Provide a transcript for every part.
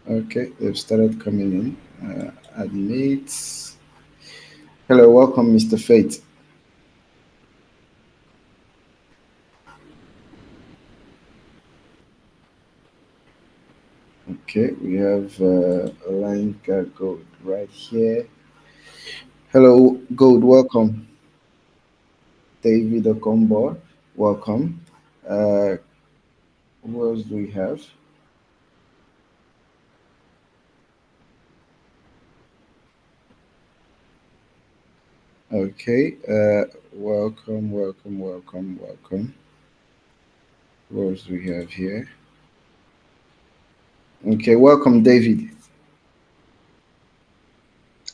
Okay, they've started coming in. Admit. Hello, welcome, Mr. Fate. Okay, we have Line Gold right here. Hello, Gold, welcome. David Okombo, welcome. Uh, who else do we have? Okay, welcome, welcome, welcome, welcome. Who else do we have here? Okay, welcome, David.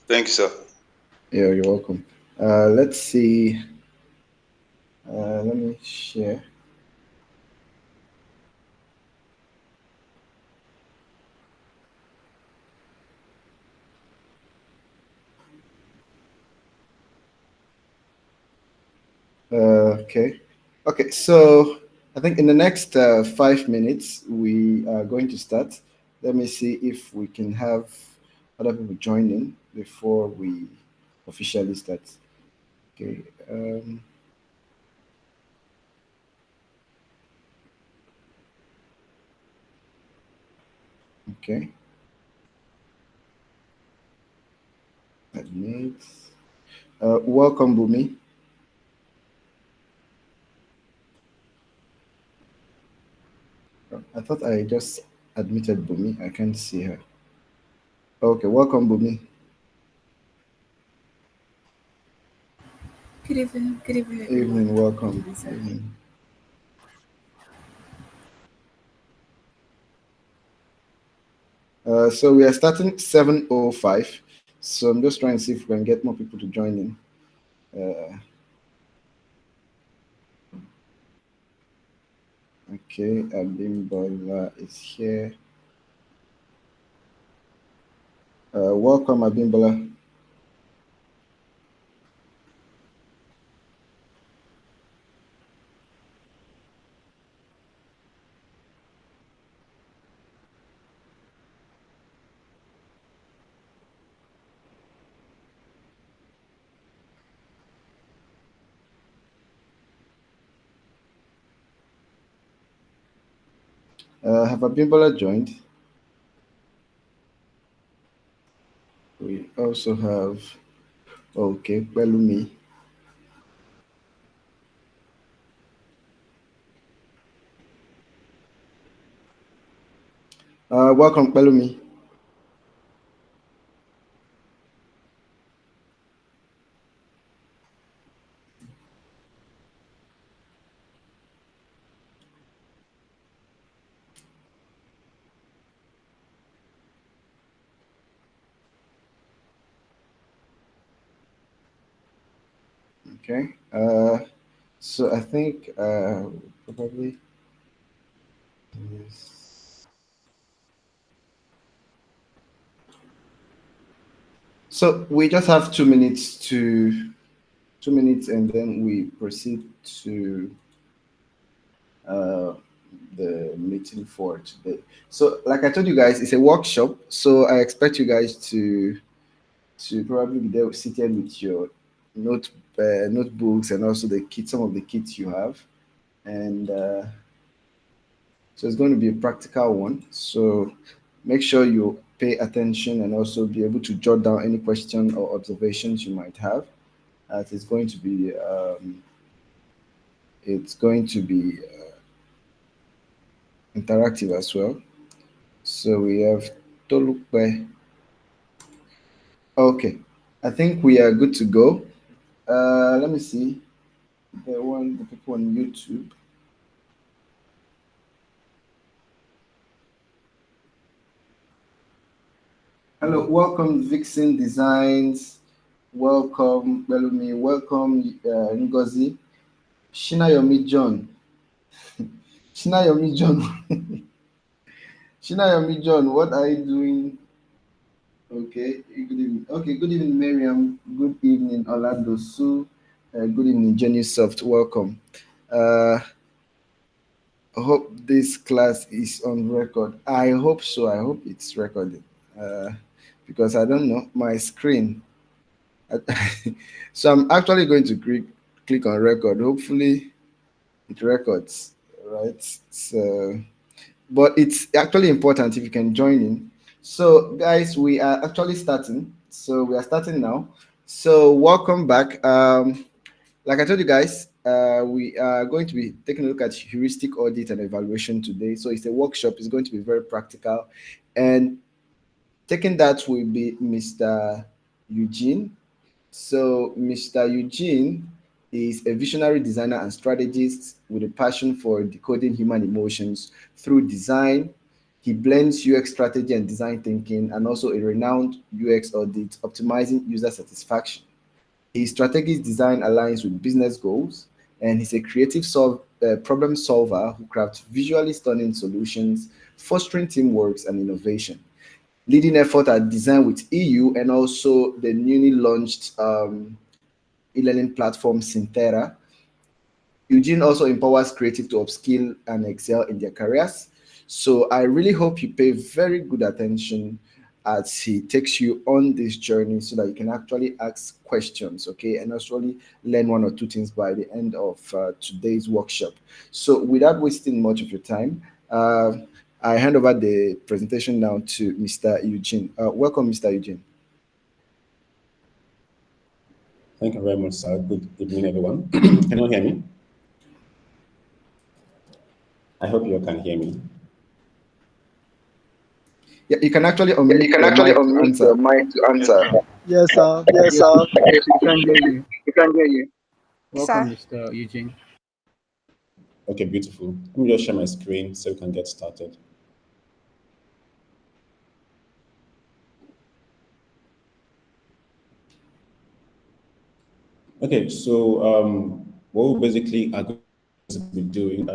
Thank you, sir. Yeah, you're welcome. Let's see. Let me share. Okay. Okay, so I think in the next 5 minutes, we are going to start. Let me see if we can have other people join in before we officially start. Okay. Okay. Admit. Welcome, Bumi. I thought I just admitted Bumi. I can't see her. Okay, welcome, Bumi. Good evening, everyone. Evening, Good welcome. evening, sir. Evening. So we are starting 7:05. So I'm just trying to see if we can get more people to join in. Okay, Abimbola is here. Welcome, Abimbola. Have Abimbola joined? We also have, okay, Pelumi. Welcome, Pelumi. Okay. So I think probably yes. So we just have 2 minutes to 2 minutes, and then we proceed to uh, the meeting for today. So, like I told you guys, it's a workshop. So I expect you guys to probably be there seated with your note notebooks and also the kit, some of the kits you have, and so it's going to be a practical one. So make sure you pay attention and also be able to jot down any question or observations you might have. As it's going to be interactive as well. So we have Tolupe. Okay, I think we are good to go. Let me see the people on YouTube. Hello, welcome Vixen Designs. Welcome Belumi. Welcome Ngozi. Shinayomi John. Shinayomi John. Shinayomi John, what are you doing? Okay, good evening. Okay, good evening, Miriam. Good evening, Orlando Sue. Good evening, Jenny Soft. Welcome. Uh, hope this class is on record. I hope so. I hope it's recorded. Uh, because I don't know my screen. So I'm actually going to click on record. Hopefully it records, right? So, but it's actually important if you can join in. So, guys, we are actually starting. So we are starting now. So welcome back. Like I told you guys, we are going to be taking a look at heuristic audit and evaluation today. So it's a workshop. It's going to be very practical, and taking that will be Mr. Eugene. So Mr. Eugene is a visionary designer and strategist with a passion for decoding human emotions through design. He blends UX strategy and design thinking, and also a renowned UX audit, optimizing user satisfaction. His strategic design aligns with business goals, and he's a creative problem solver who crafts visually stunning solutions, fostering teamwork and innovation. Leading effort at Design with EU and also the newly launched e-learning platform Synthera. Eugene also empowers creative to upskill and excel in their careers. So I really hope you pay very good attention as he takes you on this journey so that you can actually ask questions, okay, and actually learn one or two things by the end of today's workshop. So without wasting much of your time, I hand over the presentation now to Mr. Eugene. Welcome, Mr. Eugene. Thank you very much, sir. Good evening, everyone. Can you hear me? I hope you can hear me. Yeah, you can actually Yeah, you unmute can your actually mic to unmute answer. your mic to answer. Yes, sir. Yes, sir. Yes, we can hear you. We can hear you. Welcome, Mr. Eugene. Okay, beautiful. Let me just share my screen so we can get started. Okay, so what we basically are going to be doing,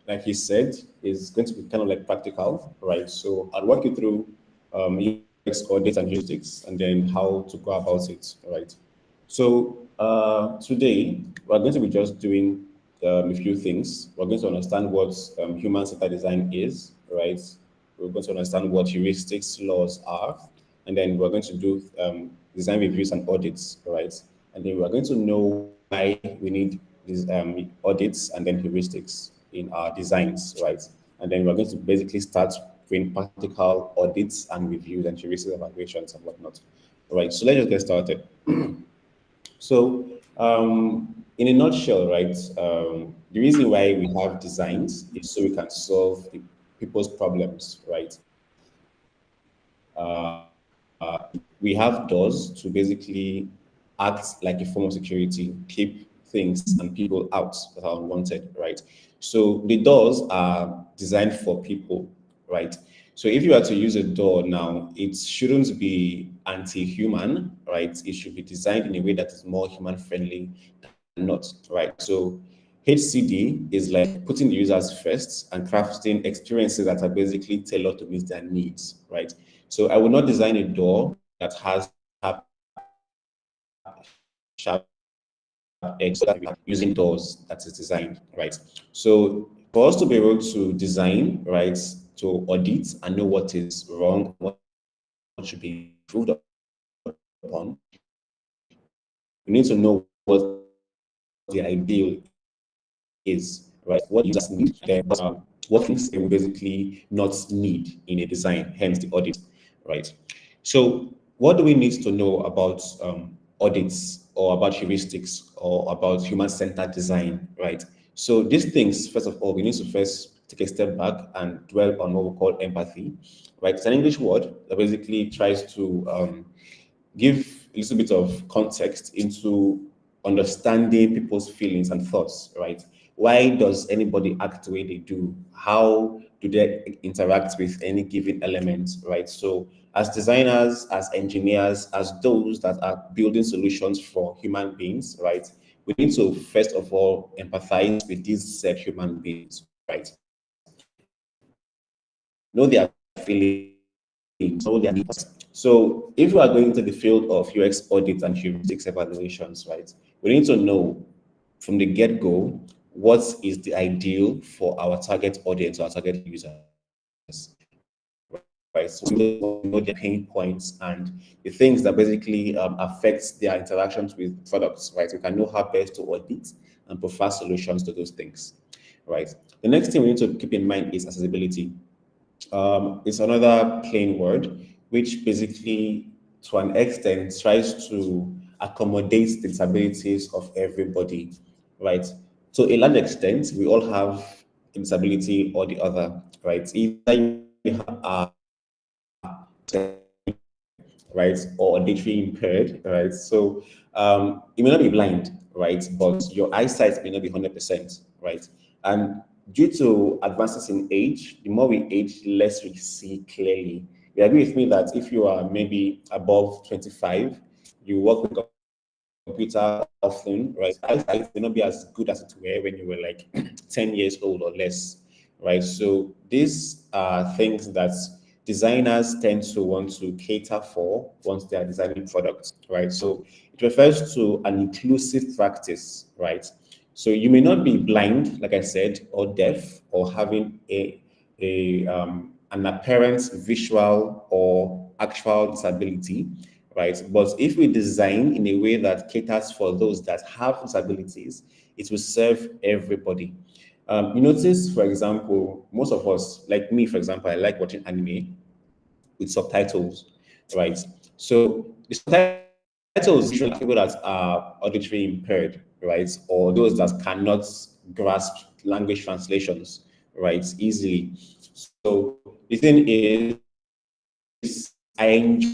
like he said, is going to be kind of like practical, right? So I'll walk you through UX audit and heuristics, and then how to go about it, right? So today we're going to be just doing a few things. We're going to understand what human-centered design is, right? We're going to understand what heuristics laws are, and then we're going to do design reviews and audits, right? And then we're going to know why we need these audits and then heuristics in our designs, right? And then we're going to basically start doing practical audits and reviews and heuristic evaluations and whatnot. All right, so let's just get started. So, in a nutshell, right, the reason why we have designs is so we can solve people's problems, right? We have doors to basically act like a form of security, keep things and people out that are unwanted, right? So the doors are designed for people, right? So if you are to use a door now, it shouldn't be anti-human, right? It should be designed in a way that is more human-friendly than not, right? So HCD is like putting the users first and crafting experiences that are basically tailored to meet their needs, right? So I will not design a door that has sharp edge so that we are using doors that is designed, right? So for us to be able to design, right, to audit and know what is wrong, what should be improved upon, we need to know what the ideal is, right? What users need, then what things they will basically not need in a design, hence the audit, right? So what do we need to know about audits or about heuristics or about human-centered design, right? So these things, first of all, we need to first take a step back and dwell on what we call empathy, right? It's an English word that basically tries to give a little bit of context into understanding people's feelings and thoughts, right? Why does anybody act the way they do? How do they interact with any given element, right? So as designers, as engineers, as those that are building solutions for human beings, right? We need to first of all empathize with these said human beings, right? Know their feelings, know their needs. So if we are going to the field of UX audit and heuristics evaluations, right, we need to know from the get-go what is the ideal for our target audience, our target users, right? So we know their pain points and the things that basically affects their interactions with products, right? We can know how best to audit and provide solutions to those things, right? The next thing we need to keep in mind is accessibility. It's another plain word, which basically, to an extent, tries to accommodate the disabilities of everybody, right? To a large extent, we all have a disability or the other, right? Either you are right, or auditory impaired, right? So you may not be blind, right, but your eyesight may not be 100%, right? And due to advances in age, the more we age, the less we see clearly. You agree with me that if you are maybe above 25, you work with computer often, right? Eyesight may not be as good as it were when you were like 10 years old or less, right? So these are things that designers tend to want to cater for once they are designing products, right? So it refers to an inclusive practice, right? So you may not be blind, like I said, or deaf, or having an apparent visual or actual disability, right? But if we design in a way that caters for those that have disabilities, it will serve everybody. You notice, for example, most of us, like me, for example, I like watching anime with subtitles, right? So the subtitles usually are people that are auditory impaired, right? Or those that cannot grasp language translations, right, easily. So the thing is, I enjoy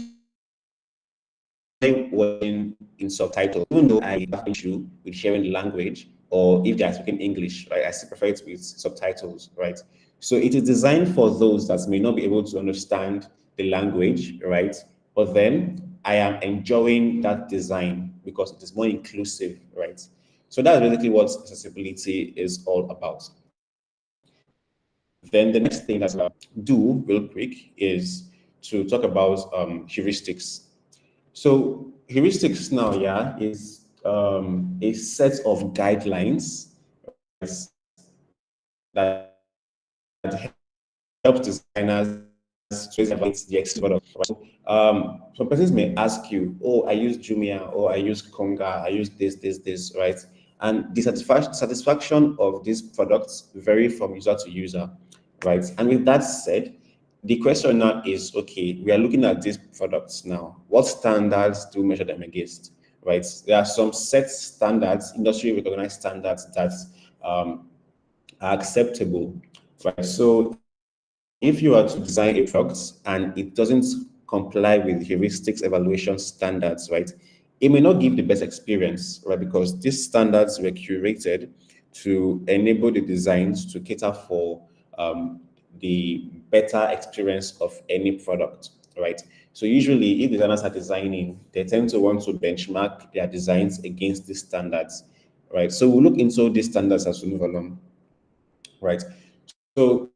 watching in subtitles, even though I have issue with sharing the language, or if they are speaking English, right? I still prefer it with subtitles, right? So it is designed for those that may not be able to understand the language, right? But then I am enjoying that design because it is more inclusive, right? So that's basically what accessibility is all about. Then the next thing that I'll do real quick is to talk about heuristics. So heuristics now, yeah, is a set of guidelines that helps designers to evaluate the exit product. So some persons may ask you, oh, I use Jumia, or I use Konga, I use this, right? And the satisfaction of these products vary from user to user, right? And with that said, the question now is, okay, we are looking at these products now. What standards do we measure them against, right? There are some set standards, industry recognized standards that are acceptable, right? So if you are to design a product and it doesn't comply with heuristics evaluation standards, right, it may not give the best experience, right? Because these standards were curated to enable the designs to cater for the better experience of any product, right? So usually if designers are designing, they tend to want to benchmark their designs against these standards, right? So we'll look into these standards as we move along, right? So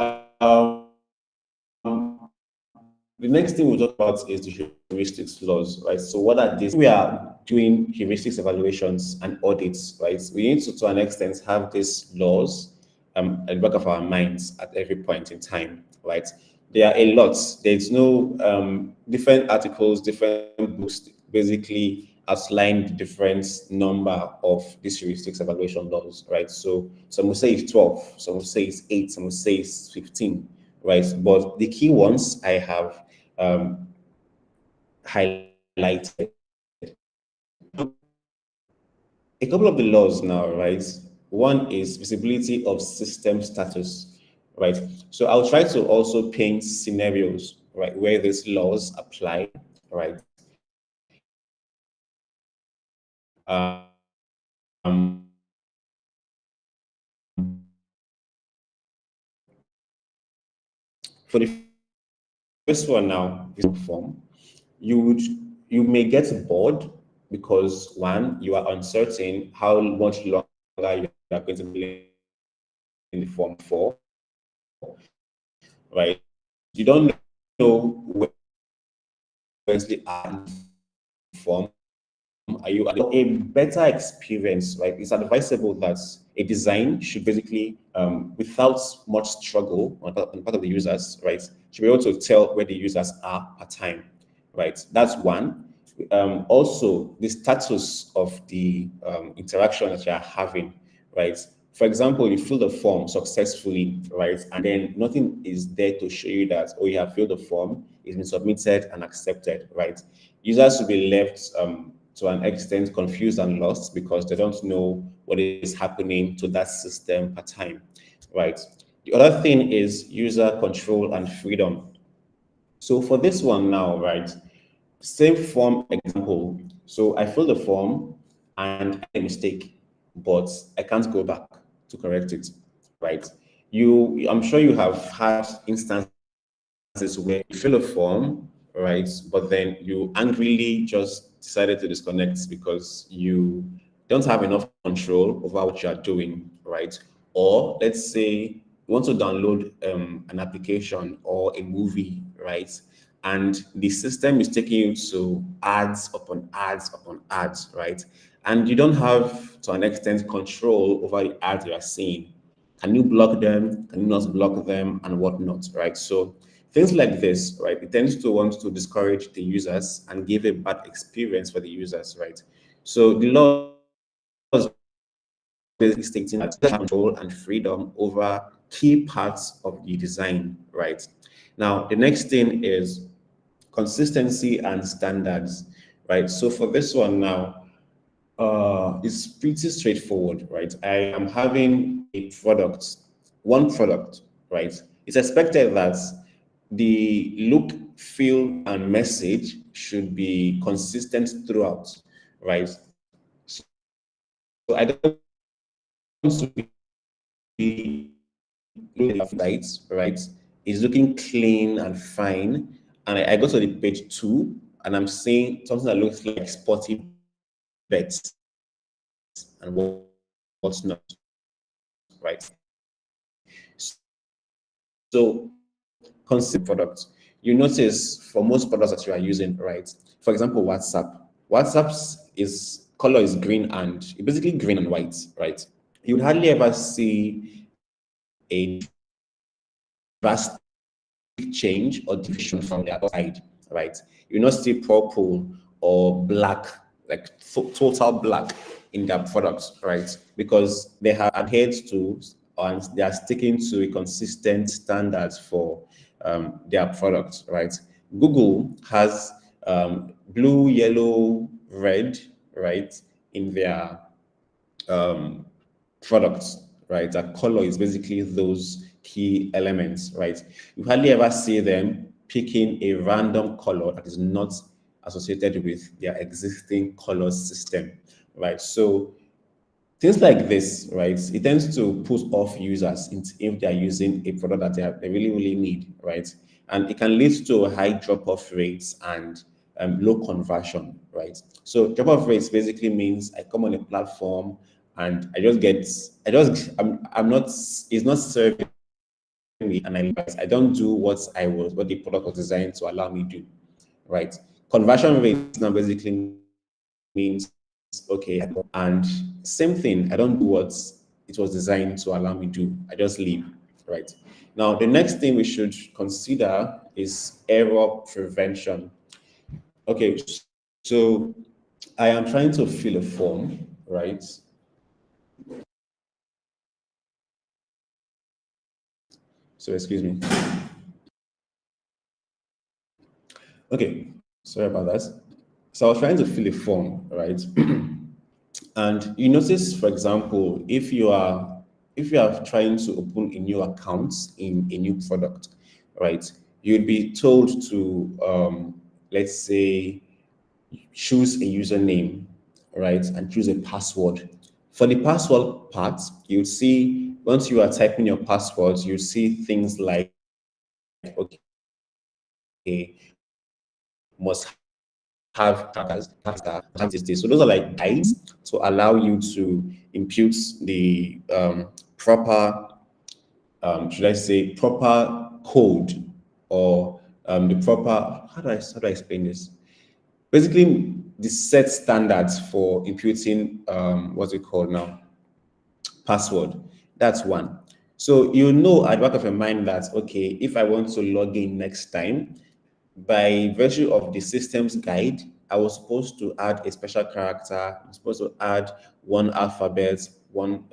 um, the next thing we'll talk about is the heuristics laws, right? So what are these? We are doing heuristics evaluations and audits, right? We need to an extent, have these laws at the back of our minds at every point in time, right? There are a lot. There's no different articles, different books, basically outline the different number of these heuristics evaluation laws, right? So some will say it's 12, some will say it's 8, some will say it's 15, right? But the key ones I have highlighted. A couple of the laws now, right? One is visibility of system status, right? So I'll try to also paint scenarios, right, where these laws apply, right? Um, for the first one now, form, you may get bored because one, you are uncertain how much longer you are going to be in the form for, right? You don't know where currently are in the form, are you a better experience, right? It's advisable that a design should basically, without much struggle on part of the users, right, should be able to tell where the users are at time, right? That's one. Also, the status of the interaction that you're having, right? For example, you fill the form successfully, right? And then nothing is there to show you that, oh, you have filled the form, it's been submitted and accepted, right? Users will be left to an extent confused and lost because they don't know what is happening to that system at time, right? The other thing is user control and freedom. So for this one now, right, same form example. So I fill the form and I made a mistake, but I can't go back to correct it, right? I'm sure you have had instances where you fill a form, right? But then you angrily just decided to disconnect because you don't have enough control over what you are doing, right? Or let's say you want to download an application or a movie, right? And the system is taking you to ads upon ads upon ads, right? And you don't have, to an extent, control over the ads you are seeing. Can you block them? Can you not block them? And whatnot, right? So things like this, right? It tends to want to discourage the users and give a bad experience for the users, right? So the law is basically stating that they have control and freedom over key parts of the design, right? Now, the next thing is consistency and standards, right? So for this one now, it's pretty straightforward, right? I am having a product, one product, right? It's expected that the look, feel, and message should be consistent throughout, right? So I don't want to be looking at sites, right? It's looking clean and fine. And I go to the page 2 and I'm seeing something that looks like sporty bets and what's not, right? So consider products. You notice for most products that you are using, right? For example, WhatsApp. WhatsApp's is color is green and basically green and white, right? You would hardly ever see a drastic change or deviation from the other side, right? You not see purple or black, like total black in their products, right? Because they have adhered to and they are sticking to a consistent standards for their products, right? Google has blue, yellow, red, right, in their products, right? That color is basically those key elements, right? You hardly ever see them picking a random color that is not associated with their existing color system, right? So things like this, right? It tends to put off users if they are using a product that they really, really need, right? And it can lead to high drop-off rates and low conversion, right? So drop-off rates basically means I come on a platform and I'm not, it's not serving me, and I don't do what the product was designed to allow me to do, right? Conversion rates now basically means, okay, and same thing, I don't do what it was designed to allow me to do. I just leave, right? Now, the next thing we should consider is error prevention. Okay, so I am trying to fill a form, right? So excuse me. Okay, sorry about that. So I was trying to fill a form, right? And you notice, for example, if you are trying to open a new account in a new product, right? You'd be told to let's say choose a username, right? And choose a password. For the password part, you'd see once you are typing your password, you see things like, okay, must have characters that have this. So those are like guides to allow you to impute the proper, should I say, proper code or the proper, how do I explain this? Basically, the set standards for imputing what's it called now, password. That's one. So you know at the back of your mind that, okay, if I want to log in next time, by virtue of the systems guide, I was supposed to add a special character. I'm supposed to add one alphabet, one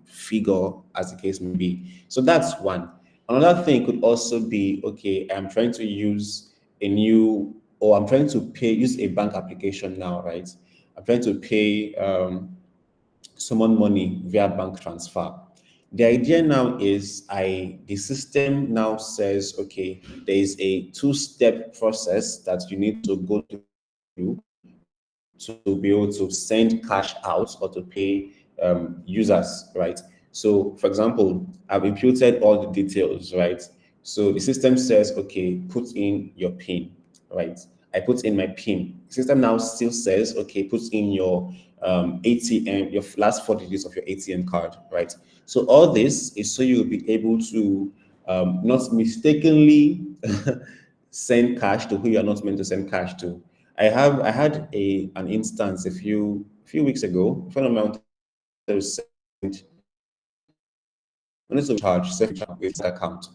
figure, as the case may be. So that's one. Another thing could also be, okay, I'm trying to use a new, or I'm trying to use a bank application now, right? I'm trying to pay someone money via bank transfer. The idea now is the system now says, okay, there is a two-step process that you need to go through to be able to send cash out or to pay users, right? So, for example, I've imputed all the details, right? So the system says, okay, put in your PIN, right? I put in my PIN. The system now still says, okay, put in your ATM, your last 4 digits of your ATM card, right? So all this is so you'll be able to not mistakenly send cash to who you are not meant to send cash to. I had an instance a few weeks ago. A friend of mine wanted to send wanted to charge with his account,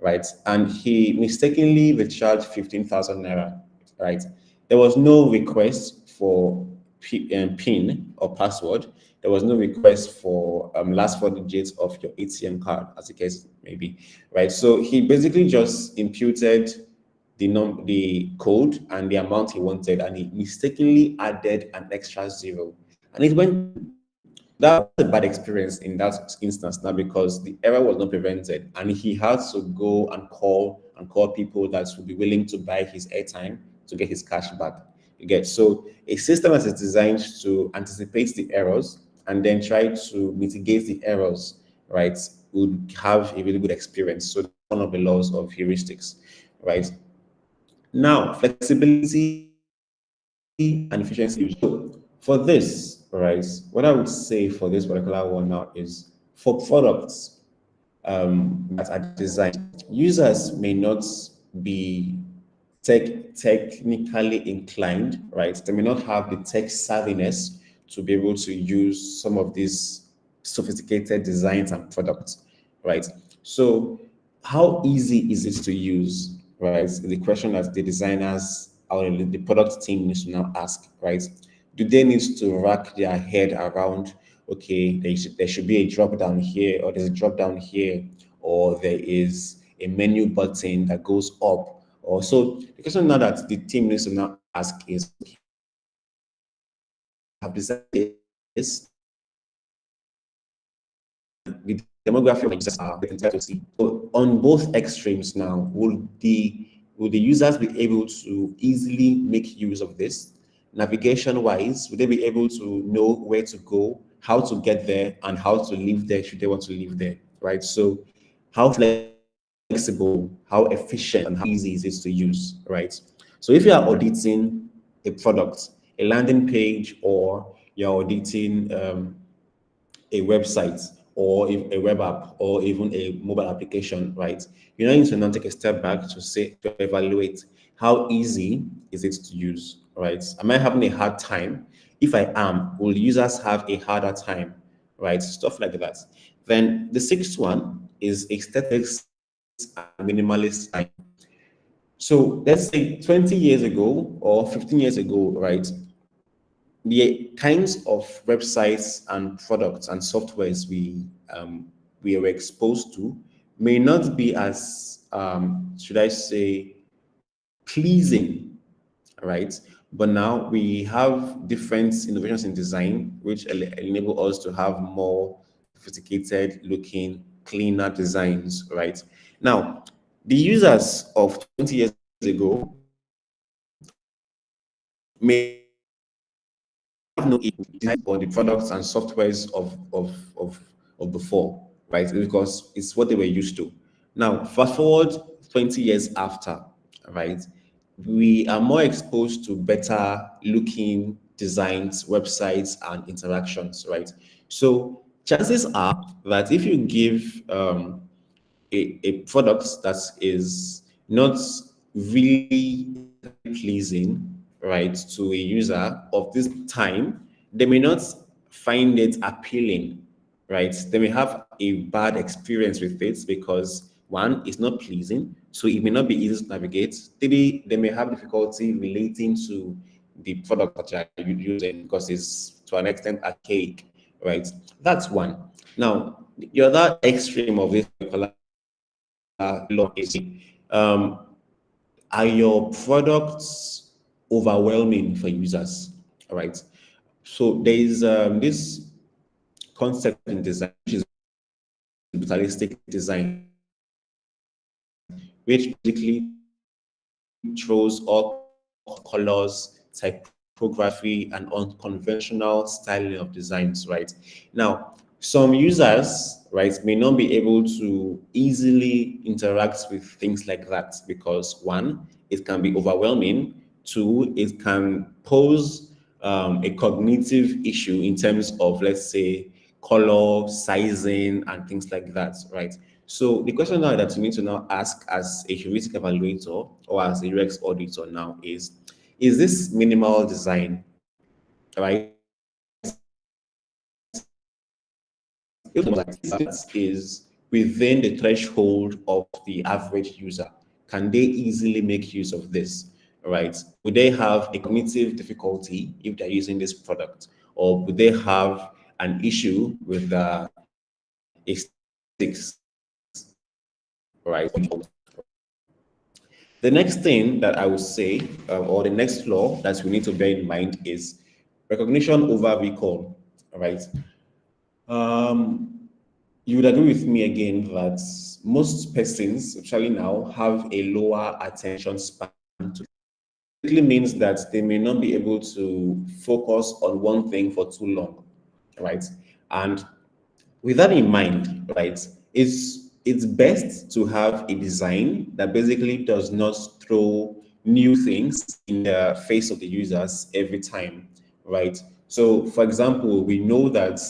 right? And he mistakenly recharged 15,000 naira, right? There was no request for PIN or password. There was no request for last 4 digits of your ATM card, as the case may be, right? So he basically just imputed the code and the amount he wanted, and he mistakenly added an extra zero, and it went. That was a bad experience in that instance now because the error was not prevented, and he had to go and call people that would be willing to buy his airtime to get his cash back. You get, so a system that is designed to anticipate the errors and then try to mitigate the errors, right, would have a really good experience. So that's one of the laws of heuristics, right? Now, flexibility and efficiency. So for this, right, what I would say for this particular one now is for products that are designed, users may not be technically inclined, right? They may not have the tech savviness to be able to use some of these sophisticated designs and products, right? So how easy is it to use, right? The question that the designers or the product team needs to now ask, right? Do they need to wrap their head around, okay, there should be a drop down here, or there's a drop down here, or there is a menu button that goes up, or so the question now that the team needs to now ask is, have designed this, the demography of users are entitled to see. So on both extremes now, will the users be able to easily make use of this? Navigation wise, will they be able to know where to go, how to get there, and how to live there should they want to live there, right? So how flexible, how efficient, and how easy is it to use, right? So if you are auditing a product, a landing page, or you're auditing a website or a web app or even a mobile application, right? You now need to now take a step back to evaluate how easy is it to use, right? Am I having a hard time? If I am, will users have a harder time, right? Stuff like that. Then the sixth one is aesthetics and minimalist time. So let's say 20 years ago or 15 years ago, right? The kinds of websites and products and softwares we were exposed to may not be as should I say pleasing, right? But now we have different innovations in design which enable us to have more sophisticated looking, cleaner designs, right? Now, the users of 20 years ago may have no design for the products and softwares of before, right? Because it's what they were used to. Now, fast forward 20 years after, right? We are more exposed to better looking designs, websites, and interactions, right? So chances are that if you give a product that is not really pleasing, right, to a user of this time, they may not find it appealing, right? They may have a bad experience with it because one, it's not pleasing, so it may not be easy to navigate. Three, they may have difficulty relating to the product that you're using because it's to an extent archaic, right? That's one. Now, the other extreme of this particular law is are your products overwhelming for users? All right. So there is this concept in design, which is brutalistic design, which basically throws all colors, typography, and unconventional styling of designs, right? Now, some users, right, may not be able to easily interact with things like that because one, it can be overwhelming. Two, it can pose a cognitive issue in terms of, let's say, color, sizing, and things like that, right? So the question now that you need to now ask as a heuristic evaluator or as a UX auditor now is this minimal design, right? If that is within the threshold of the average user, can they easily make use of this, right? Would they have a cognitive difficulty if they're using this product? Or would they have an issue with aesthetics, right? The next thing that I would say, or the next flaw that we need to bear in mind is recognition over recall, right? You would agree with me again that most persons, especially now, have a lower attention span. It really means that they may not be able to focus on one thing for too long, right? And with that in mind, right, it's best to have a design that basically does not throw new things in the face of the users every time, right? So, for example, we know that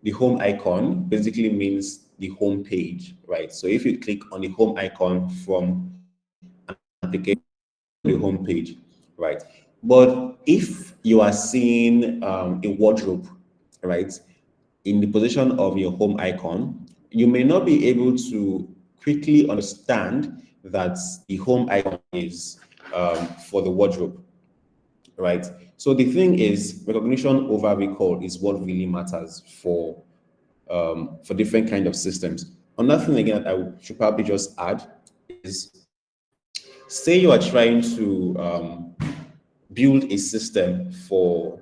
the home icon basically means the home page, right? So if you click on the home icon from application, the home page, right? But if you are seeing a wardrobe, right, in the position of your home icon, you may not be able to quickly understand that the home icon is for the wardrobe, right? So the thing is, recognition over recall is what really matters for different kind of systems. Another thing again that I should probably just add is, say you are trying to build a system for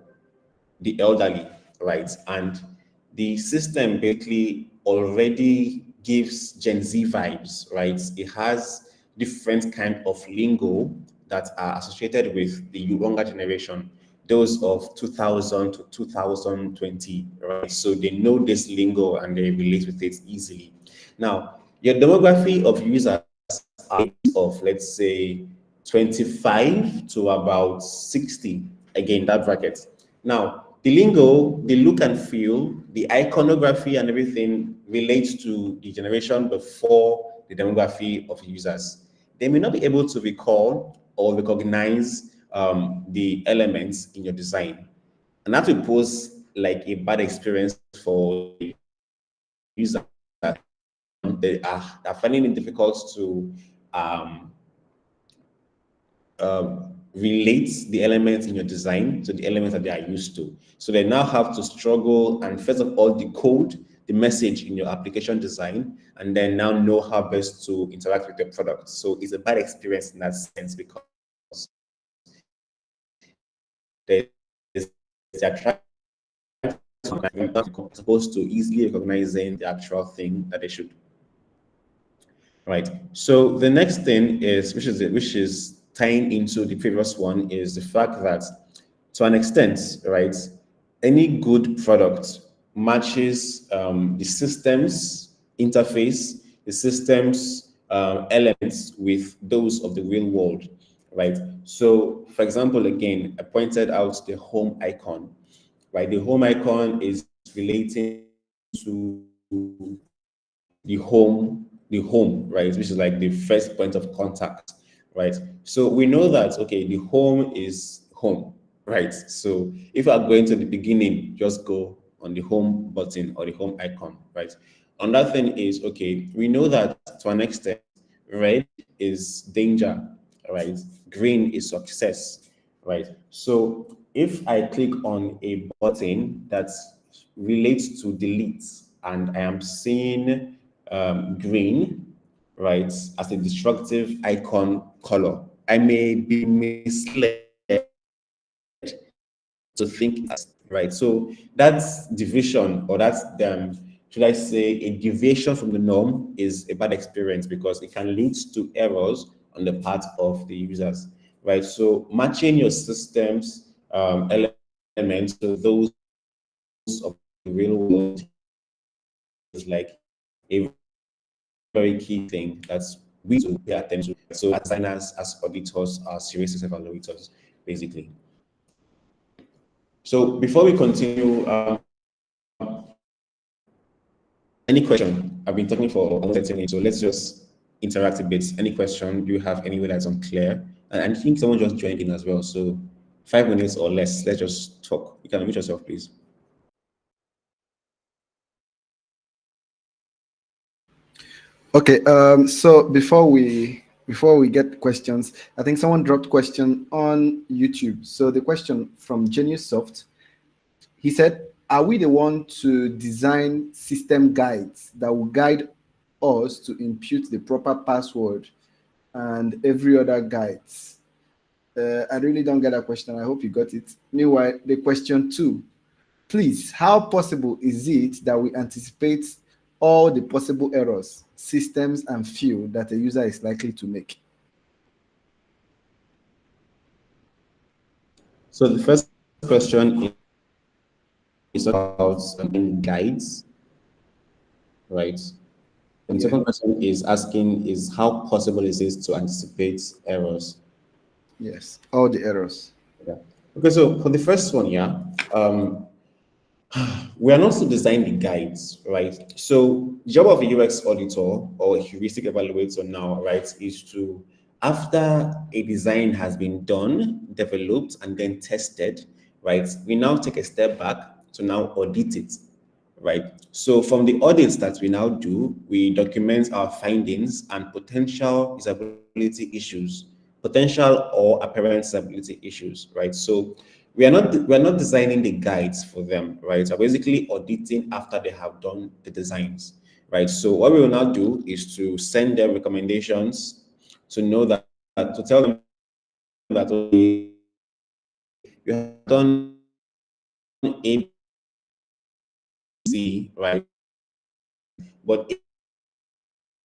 the elderly, right? And the system basically already gives Gen Z vibes, right? It has different kind of lingo that are associated with the younger generation, those of 2000 to 2020, right? So they know this lingo and they relate with it easily. Now, your demography of users are of, let's say, 25 to about 60, again, that bracket. Now, the lingo, the look and feel, the iconography and everything relates to the generation before the demography of users. They may not be able to recall or recognize the elements in your design. And that will pose like a bad experience for the user. They are finding it difficult to um, relate the elements in your design to the elements that they are used to. So they now have to struggle and first of all decode the message in your application design and then now know how best to interact with your product. So it's a bad experience in that sense because they're trying supposed to easily recognizing the actual thing that they should. Right. So the next thing is, which is tying into the previous one, is the fact that to an extent, right, any good product matches the system's interface, the system's elements with those of the real world, right? So, for example, again, I pointed out the home icon, right? The home icon is relating to the home, right, which is like the first point of contact, right? So we know that, okay, the home is home, right? So if you are going to the beginning, just go on the home button or the home icon, right? Another thing is, okay, we know that to an extent, red is danger, right? Green is success, right? So if I click on a button that relates to delete and I am seeing green, right, as a destructive icon color, I may be misled to think that, right? So that's division, or that's should I say, a deviation from the norm is a bad experience because it can lead to errors on the part of the users, right? So matching your systems elements to those of the real world is like a very key thing that's we to pay attention to. So as designers, as auditors, as heuristic evaluators, basically. So before we continue, any question? I've been talking for almost 30 minutes, so let's just interact a bit. Any question? Do you have anywhere that's unclear? And I think someone just joined in as well. So 5 minutes or less, let's just talk. You can unmute yourself, please. Okay, so before we get questions, I think someone dropped question on YouTube. So the question from Genius Soft, he said, are we the one to design system guides that will guide us to impute the proper password and every other guides? I really don't get that question. I hope you got it. Meanwhile, the question 2, please, how possible is it that we anticipate all the possible errors, systems, and field that a user is likely to make? So the first question is about guides, right? And the second question is asking is how possible is it to anticipate errors? Yes, all the errors. Yeah. Okay, so for the first one, yeah, we are not to design the guides, right? So the job of a UX auditor or a heuristic evaluator now, right, is to, after a design has been done, developed, and then tested, right, we now take a step back to now audit it, right? So from the audits that we now do, we document our findings and potential usability issues, potential or apparent usability issues, right? So we're not designing the guides for them, right? So basically auditing after they have done the designs, right? So what we will now do is to send them recommendations to know that, to tell them that, okay, you have done A, Z, right? But it's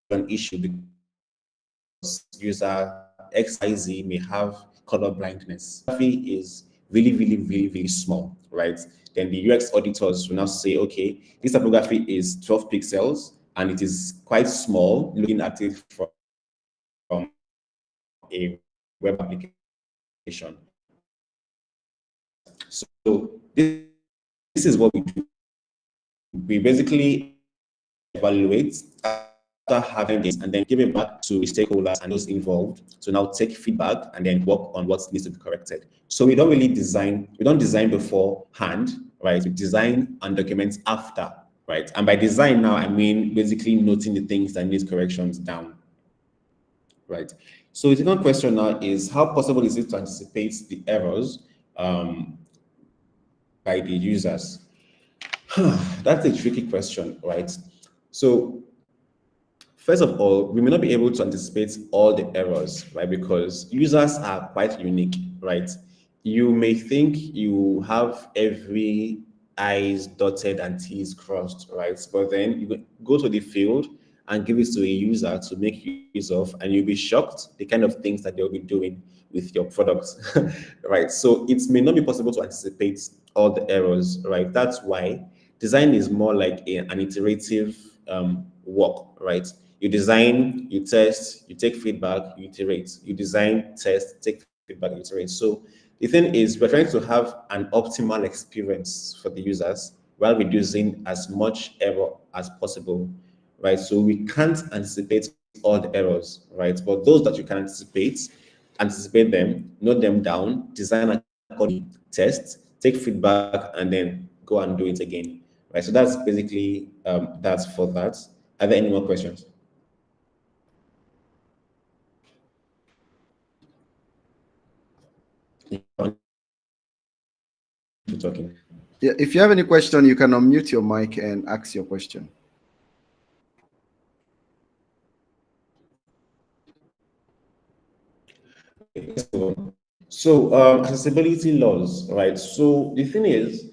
an issue because user XYZ may have color blindness. Photography is really, really, really, really small, right? Then the UX auditors will now say, okay, this typography is 12 pixels and it is quite small, looking at it from a web application. So this is what we do. We basically evaluate after having this and then give it back to stakeholders and those involved to now take feedback and then work on what needs to be corrected. So we don't really design, we don't design beforehand, right? We design and document after, right? And by design now, I mean basically noting the things that need corrections down, right? So the second question now is how possible is it to anticipate the errors by the users? That's a tricky question, right? So first of all, we may not be able to anticipate all the errors, right? Because users are quite unique, right? You may think you have every I's dotted and T's crossed, right? But then you go to the field and give it to a user to make use of, and you'll be shocked the kind of things that they'll be doing with your product, right? So it may not be possible to anticipate all the errors, right? That's why design is more like an iterative work, right? You design, you test, you take feedback, you iterate. You design, test, take feedback, iterate. So the thing is, we're trying to have an optimal experience for the users while reducing as much error as possible, right? So we can't anticipate all the errors, right? But those that you can anticipate, anticipate them, note them down, design accordingly, test, take feedback, and then go and do it again. Right. So that's basically that's for that. Are there any more questions? Talking. Yeah, if you have any question, you can unmute your mic and ask your question. So accessibility laws, right? So the thing is,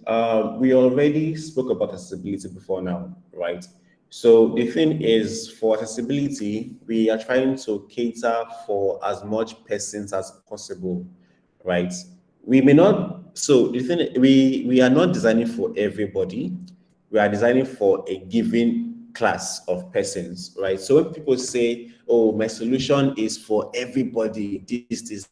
we already spoke about accessibility before now, right? So the thing is, for accessibility, we are trying to cater for as much persons as possible, right? We may not. So the thing, we are not designing for everybody. We are designing for a given class of persons, right? So when people say, "Oh, my solution is for everybody," this it's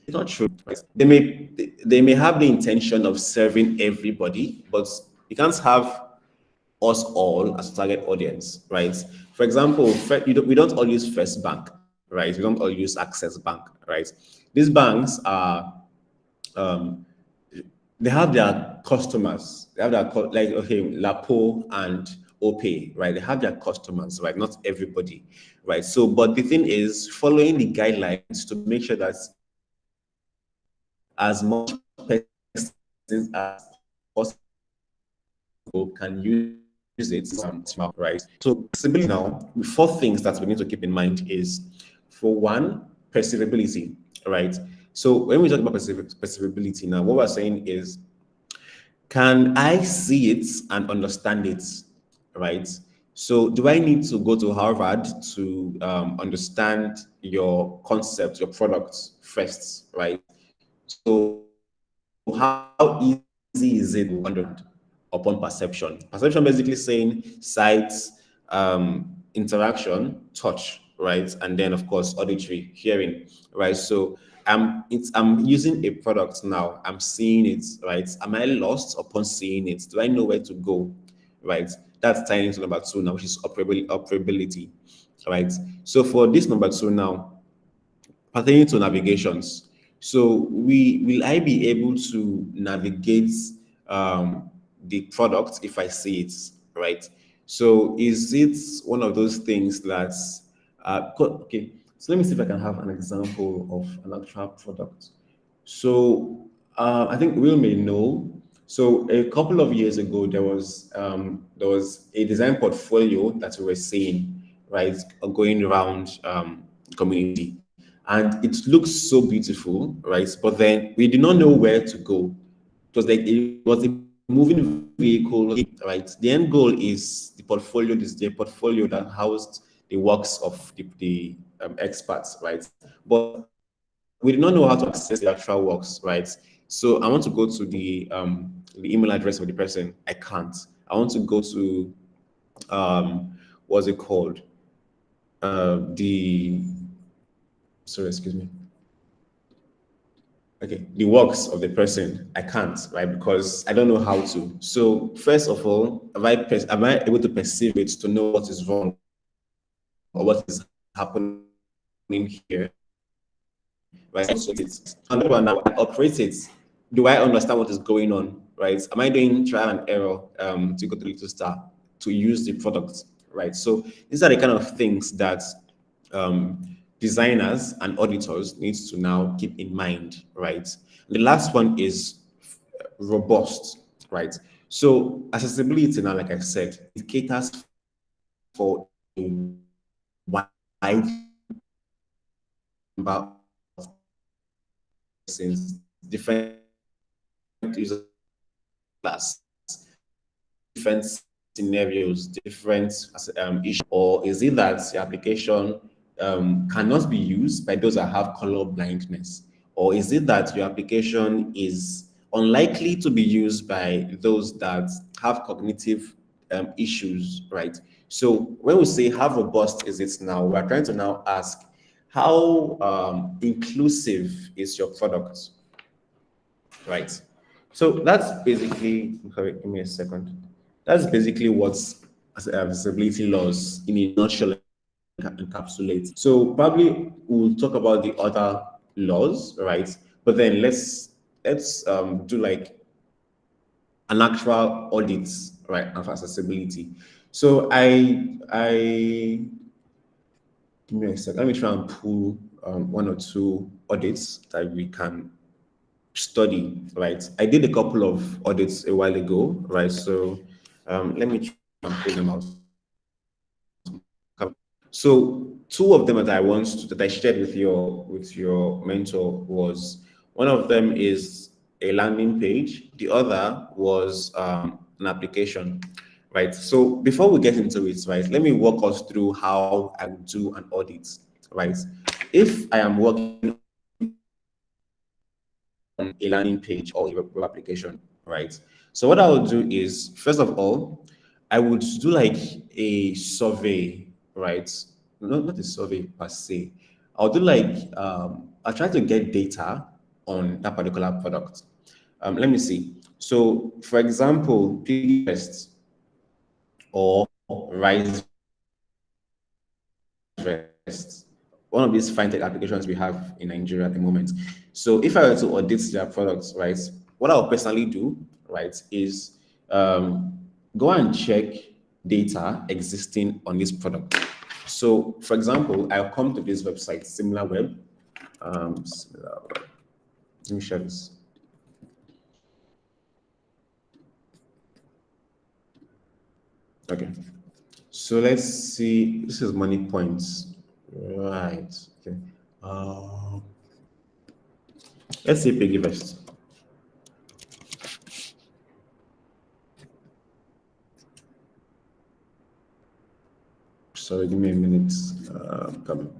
not true. Right? They may have the intention of serving everybody, but you can't have us all as target audience, right? For example, we don't all use First Bank, right? We don't all use Access Bank, right? These banks are um, they have their customers. They have their like okay, Lapo and OPay, right? They have their customers, right? Not everybody, right? So, but the thing is, following the guidelines to make sure that as much persons as possible can use it, right? So simply now, four things that we need to keep in mind is, for one, perceivability, right? So when we talk about perceivability now, what we're saying is, can I see it and understand it, right? So do I need to go to Harvard to understand your concept, your product first, right? So how easy is it to understand upon perception? Perception basically saying sight, interaction, touch, right? And then of course auditory, hearing, right? So I'm using a product now. I'm seeing it, right? Am I lost upon seeing it? Do I know where to go, right? That's tying into number two now, which is operability, right? So for this number two now, pertaining to navigations. So will I be able to navigate the product if I see it, right? So is it one of those things that's okay? So let me see if I can have an example of an actual product. So I think Will may know. So a couple of years ago, there was a design portfolio that we were seeing, right, going around community, and it looks so beautiful, right? But then we did not know where to go. It was a moving vehicle, right? The end goal is the portfolio. This is the portfolio that housed the works of the experts, right? But we did not know how to access the actual works, right? So I want to go to the email address of the person. I can't. I want to go to what's it called? The sorry, excuse me. Okay, the works of the person. I can't, right? Because I don't know how to. So first of all, am I able to perceive it to know what is wrong or what is happening here? Right. So it's another one now. I operate it. Do I understand what is going on? Right. Am I doing trial and error to go to little star to use the product? Right. So these are the kind of things that designers and auditors need to now keep in mind. Right. The last one is robust. Right. So accessibility now, like I said, it caters for a wide number of persons, different user class, different scenarios, different issues, or is it that the application cannot be used by those that have color blindness, or is it that your application is unlikely to be used by those that have cognitive issues, right? So when we say how robust is it now, we're trying to now ask how inclusive is your product, right? So that's basically, sorry, give me a second. That's basically what's accessibility laws in a nutshell encapsulate. So probably we'll talk about the other laws, right? But then let's do like an actual audit, right, of accessibility. So I give me a sec. Let me try and pull one or two audits that we can study, right? I did a couple of audits a while ago, right? So let me try and pull them out. So two of them that I shared with your mentor was, one of them is a landing page, the other was an application, right? So before we get into it, right, let me walk us through how I would do an audit, right? If I am working on a landing page or a web application, right? So what I will do is, first of all, I would do like a survey, right? Not a survey per se. I'll do like I'll try to get data on that particular product. Let me see. So, for example, Pinterest or Rise Rest, one of these fintech applications we have in Nigeria at the moment. So if I were to audit their products, right, what I'll personally do, right, is go and check data existing on this product. So for example, I'll come to this website, Similar Web. Similar Web. Let me share this. Okay. So let's see. This is money points. Right. Okay. Let's see Piggy Vest. Sorry, give me a minute. Coming.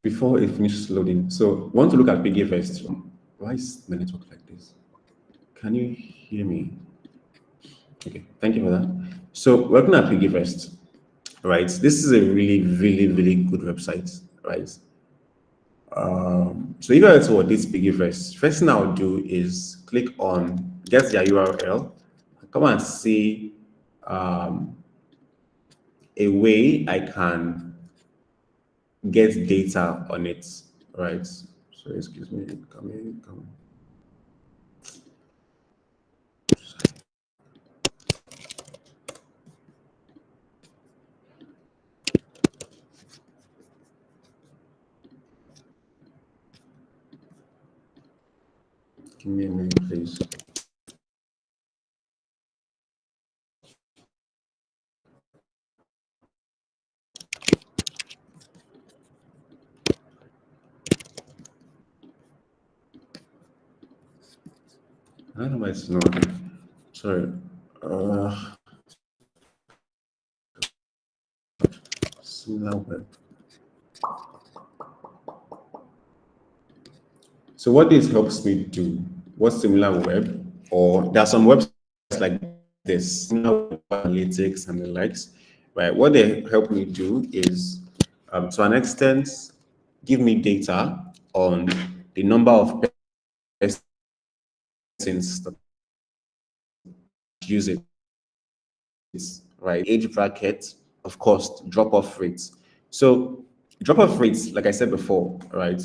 Before it finishes loading. So want to look at Piggy Vest. Why is my network like this? Can you hear me? Okay, thank you for that. So working at Piggy Vest, right? This is a really, really, really good website, right? So if I were to audit Piggy Vest, first thing I'll do is click on get their URL, come and see a way I can get data on it, right? So excuse me, come in, come. Give me a minute, please. I don't know why it's not. Sorry. Similar Web. So what this helps me do, what Similar Web, or there are some websites like this, Similar Web Analytics and the likes, right? What they help me do is, to an extent, give me data on the number of persons that use it, right? Age bracket, of course, drop-off rates. So drop-off rates, like I said before, right,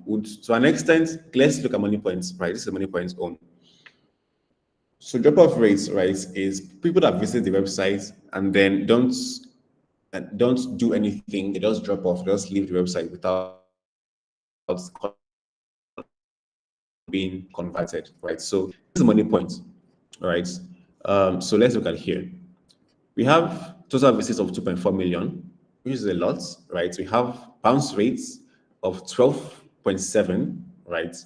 would to an extent, let's look at money points, right? This is money points own. So drop-off rates, right, is people that visit the website and then don't do anything. They just drop off, just leave the website without being converted, right? So this is money points, right? So let's look at here. We have total visits of 2.4 million, which is a lot, right? We have bounce rates of 12.7, right?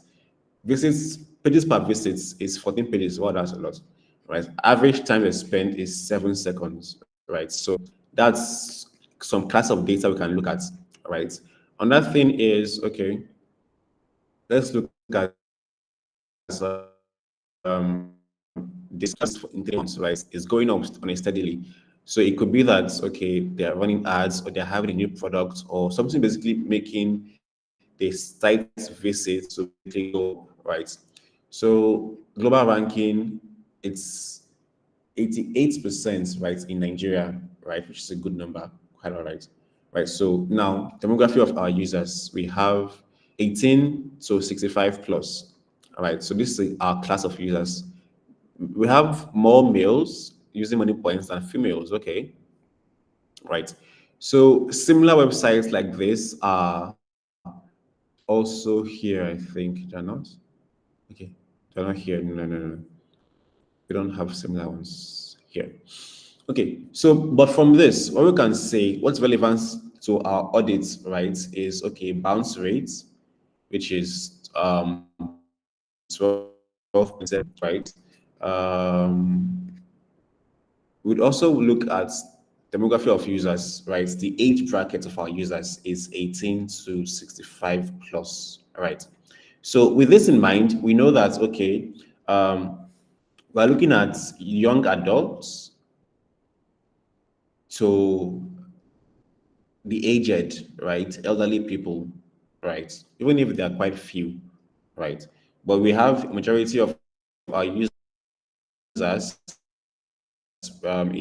Visits, pages per visit is 14 pages. Well, that's a lot, right? Average time they spend is 7 seconds, right? So that's some class of data we can look at, right? Another thing is, okay, let's look at discuss in 3 months, right, is going up on a steadily. So it could be that okay, they are running ads or they're having a new product or something basically making the site visit to go right. So global ranking, it's 88%, right, in Nigeria, right, which is a good number, quite all right. Right. So now demography of our users, we have 18 to 65 plus. All right. So this is our class of users. We have more males using money points than females. Okay. Right. So similar websites like this are also here, I think. They're not. Okay. They're not here. No, no, no, no. We don't have similar ones here. Okay, so but from this, what we can say, what's relevant to our audits, right, is okay, bounce rates, which is 12%, right? We'd also look at demography of users, right? The age bracket of our users is 18 to 65 plus, right? So with this in mind, we know that okay, we're looking at young adults to the aged, right? Elderly people, right? Even if they are quite few, right? But we have majority of our users is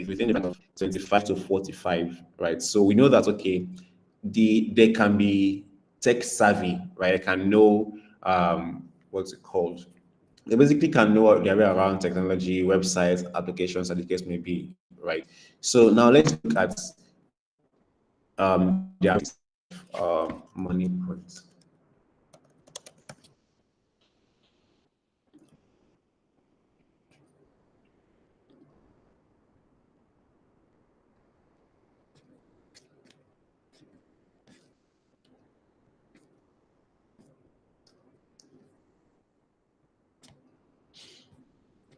within the band of 25 to 45, right? So we know that okay, they can be tech savvy, right? They can know what's it called? They basically can know their way around technology, websites, applications, as the case may be, right? So now let's look at their money points.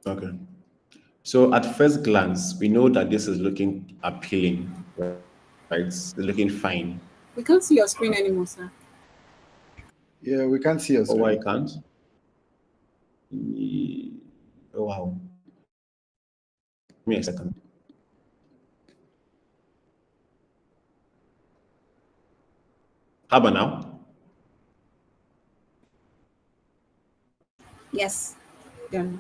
Okay. So at first glance, we know that this is looking appealing, right? It's looking fine. We can't see your screen anymore, sir. Yeah, we can't see us. Oh, I Right? can't. Oh, wow. Give me a second. How about now? Yes. Done.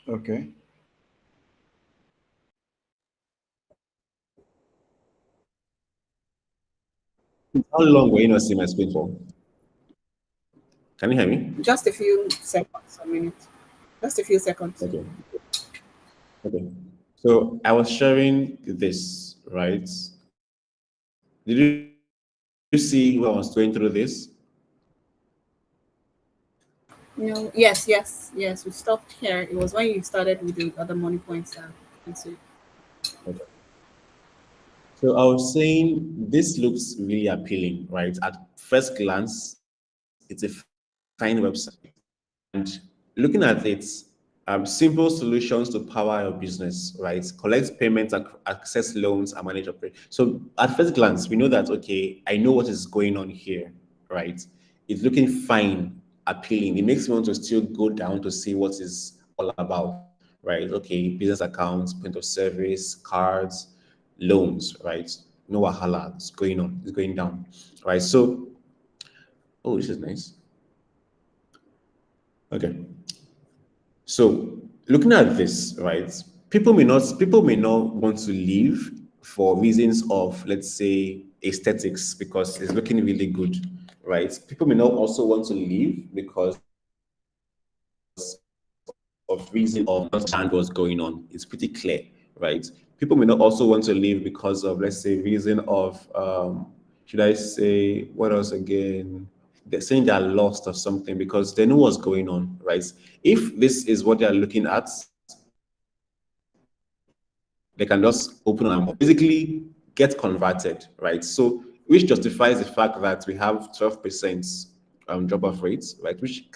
Okay. How long were you not seeing my screen for? Can you hear me? Just a few seconds, a minute. Just a few seconds. Okay. Okay. So I was sharing this, right? Did you see when I was going through this? No. Yes, yes, yes. We stopped here. It was when you started with the other money points. And so Okay. So I was saying this looks really appealing, right? At first glance, it's a fine website. And looking at it, simple solutions to power your business, right? Collect payments, access loans, and manage operations. So at first glance, we know that, okay, I know what is going on here, right? It's looking fine, appealing. It makes me want to still go down to see what is all about, right? Okay, business accounts, point of service, cards, loans, right? No wahala, it's going on, it's going down, right? So, oh, this is nice. Okay. So looking at this, right, people may not want to leave for reasons of, let's say, aesthetics because it's looking really good, right? People may not also want to leave because of reason of understand what's going on. It's pretty clear, right? People may not also want to leave because of, let's say, reason of should I say what else again? They're saying they're lost or something because they know what's going on, right? If this is what they're looking at, they can just open and basically get converted, right? So which justifies the fact that we have 12% drop-off rates, right? Which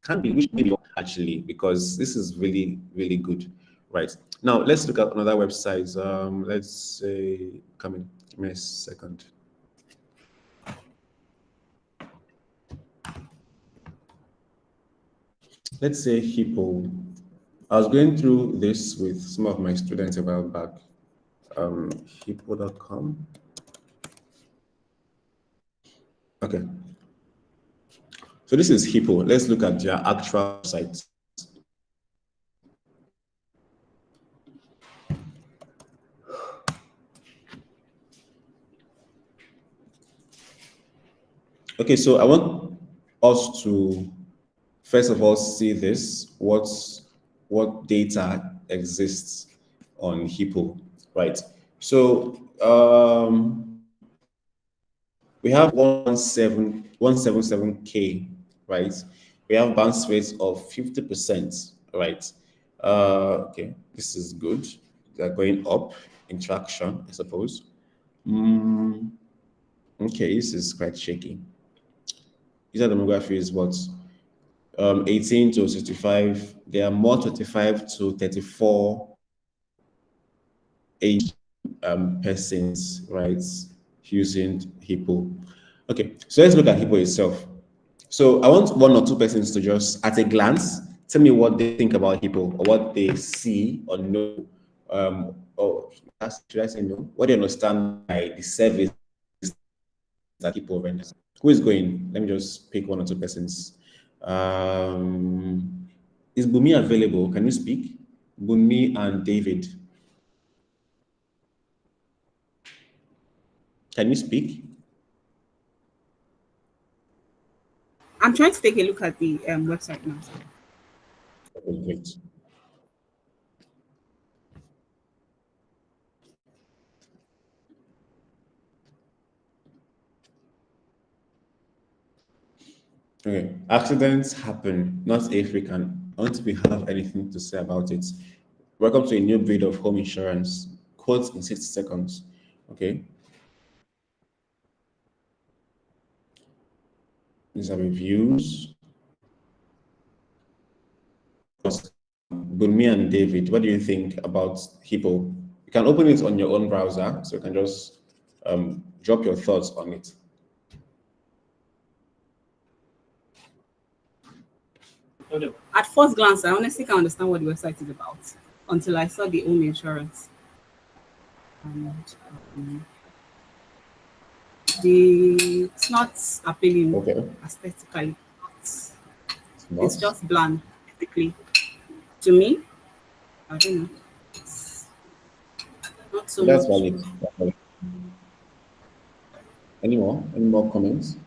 can be, which maybe actually, because this is really, really good, right? Now let's look at another website. Let's say, give me a second. Let's say Hippo. I was going through this with some of my students a while back. Hippo.com. Okay. So this is Hippo. Let's look at their actual site. Okay, so I want us to first of all see this, what data exists on Hippo, right? So we have 177K, right? We have bounce rates of 50%, right? Okay, this is good. They're going up in traction, I suppose. Okay, this is quite shaky. User demography is what? 18 to 65. There are more 25 to 34 age persons, right, using Hippo. Okay, so let's look at Hippo itself. So I want one or two persons to just, at a glance, tell me what they think about Hippo or what they see or know. Or should I say no? What do you understand by the service that Hippo renders? Who is going? Let me just pick one or two persons. Is Bumi available? Can you speak? Bumi and David. Can you speak? I'm trying to take a look at the website now. Okay, great. Okay, accidents happen, not if we can, until we have anything to say about it. Welcome to a new breed of home insurance. Quotes in 60 seconds. Okay. These are reviews. Bunmi and David, what do you think about Hippo? You can open it on your own browser, so you can just drop your thoughts on it. At first glance, I honestly can't understand what the website is about until I saw the home insurance. And it's not appealing aesthetically. It's just bland, basically. To me, I don't know. It's not so That's much. valid. Any more comments?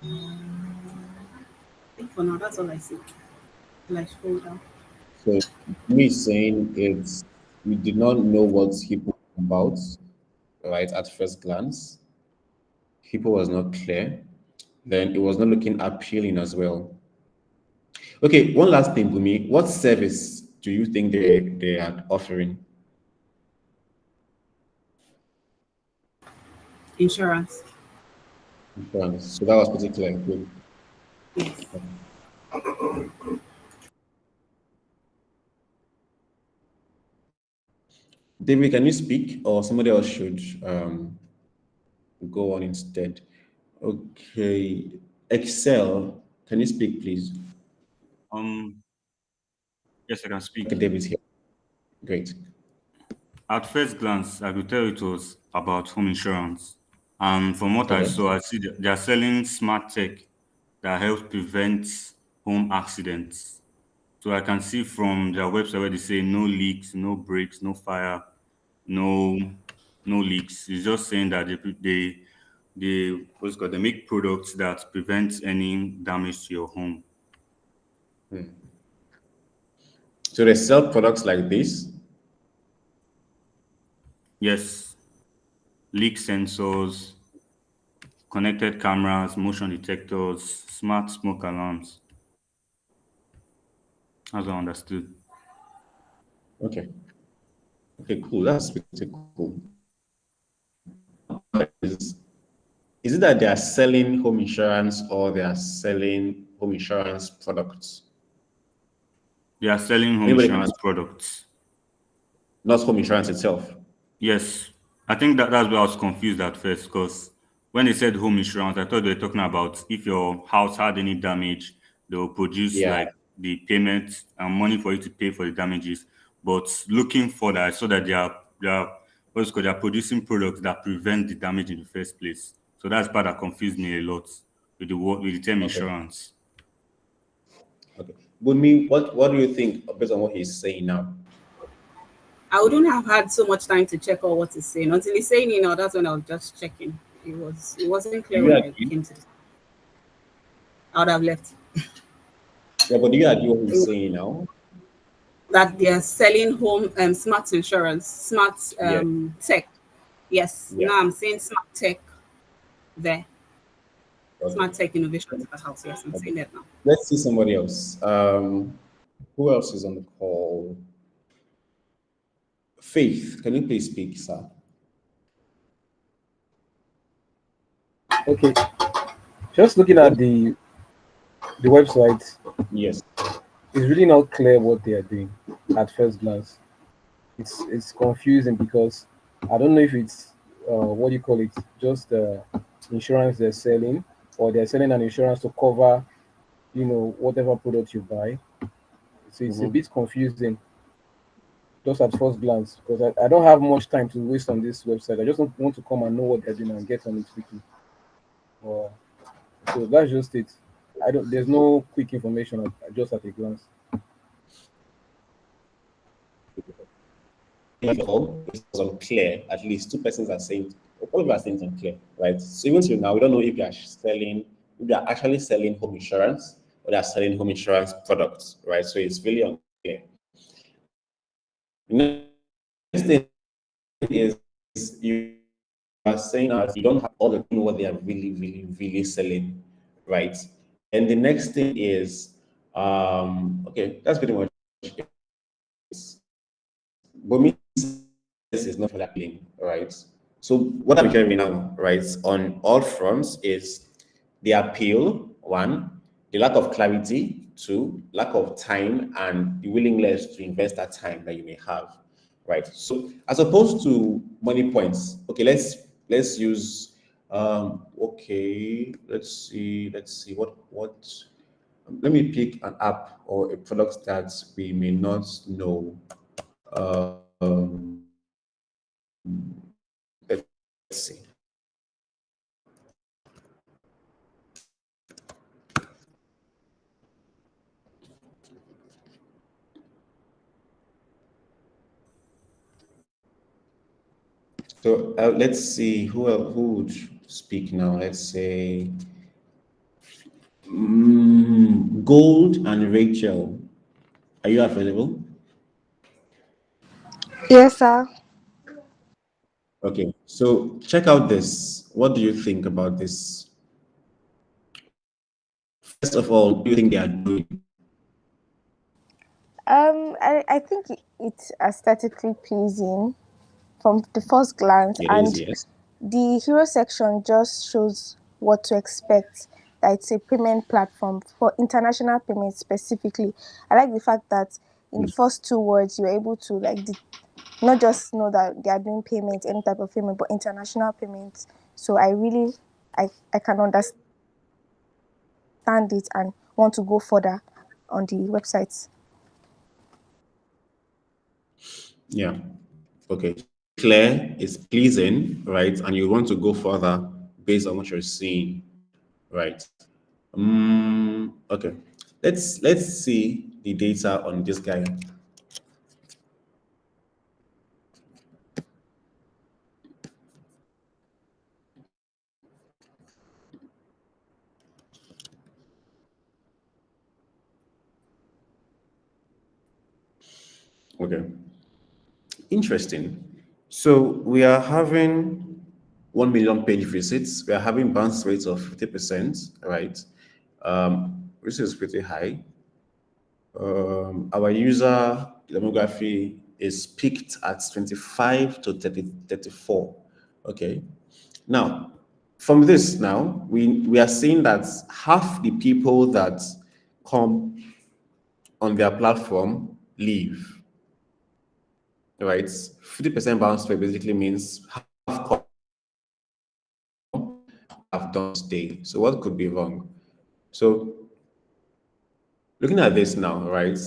I think for now, that's all I see. Till I scroll down. So me saying it's we did not know what Hippo was about, right, at first glance. Hippo was not clear. Then it was not looking appealing as well. Okay, one last thing, Bumi. What service do you think they are offering? Insurance. Insurance. So that was pretty clear. Good. Yes. David, can you speak, or somebody else should go on instead? Okay, Excel, can you speak, please? Yes, I can speak. Okay, David's here. Great. At first glance, I could tell it was about home insurance. And from what I saw, I see that they are selling smart tech that helps prevent home accidents. So I can see from their website where they say no leaks, no breaks, no fire, no leaks. It's just saying that they make products that prevent any damage to your home. So they sell products like this? Yes. Leak sensors, connected cameras, motion detectors, smart smoke alarms. As I understood. Okay. Okay, cool. That's pretty cool. Is it that they are selling home insurance or they are selling home insurance products? They are selling home Anybody can insurance answer. products. Not home insurance itself. Yes, I think that's where I was confused at first because when they said home insurance, I thought they were talking about if your house had any damage, they will produce Yeah. like the payment and money for you to pay for the damages. But looking further, I saw that they are what's called they are producing products that prevent the damage in the first place. So that's part that confused me a lot with the word with the term Okay. insurance. Okay. But me, what do you think based on what he's saying now? I wouldn't have had so much time to check out what he's saying until he's saying, that's when I was just checking. It wasn't Do clear you when I agree? came to this. I would have left. Yeah, but do you agree what It he's was saying now? that they're selling home smart insurance, smart Yeah. tech. Yes, Yeah. now I'm saying smart tech there. Okay. Smart tech innovation to the house. Yes, I'm Okay. saying that now. Let's see somebody else. Who else is on the call? Faith, can you please speak, sir? Okay, just looking at the website, Yes. it's really not clear what they are doing at first glance. It's confusing because I don't know if it's what do you call it, just insurance they're selling, or they're selling an insurance to cover whatever product you buy. So it's a Mhm. bit confusing just at first glance because I don't have much time to waste on this website. I just want to come and know what they're doing and get on it quickly. Uh, so that's just it. I don't. There's no quick information just at a glance. All it was unclear. At least two persons are saying, all of us are saying it's unclear, right? So even till now, we don't know if they are actually selling home insurance or they are selling home insurance products, right? So it's really unclear. The next thing is you are saying that you don't have all the know what they are really, really, really selling, right? And the next thing is, okay, that's pretty much it. But me, this is not for that appealing, right? So what I'm hearing now, right, on all fronts is the appeal, one, the lack of clarity, two, lack of time, and the willingness to invest that time that you may have, right? So as opposed to money points, okay, let's use okay, let's see what let me pick an app or a product that we may not know. Um, let's see. So let's see who would speak now. Let's say Gold and Rachel. Are you available? Yes, sir. Okay. So check out this. What do you think about this? First of all, what do you think they are doing? I think it's aesthetically pleasing from the first glance, It is, and yes. the hero section just shows what to expect. That it's a payment platform for international payments specifically. I like the fact that in the first two words you're able to not just know that they are doing payments, any type of payment, but international payments. So I can understand it and want to go further on the website. Yeah. Okay. Clear, it's pleasing, right? And you want to go further based on what you're seeing, right? Okay. Let's see the data on this guy. Okay. Interesting. So we are having 1 million page visits. We are having bounce rates of 50%, right? Which is pretty high. Our user demography is peaked at 25 to 34. Okay. Now, from this now, we are seeing that half the people that come on their platform leave, right? 50% bounce rate basically means half have done stay. So what could be wrong? So looking at this now, right,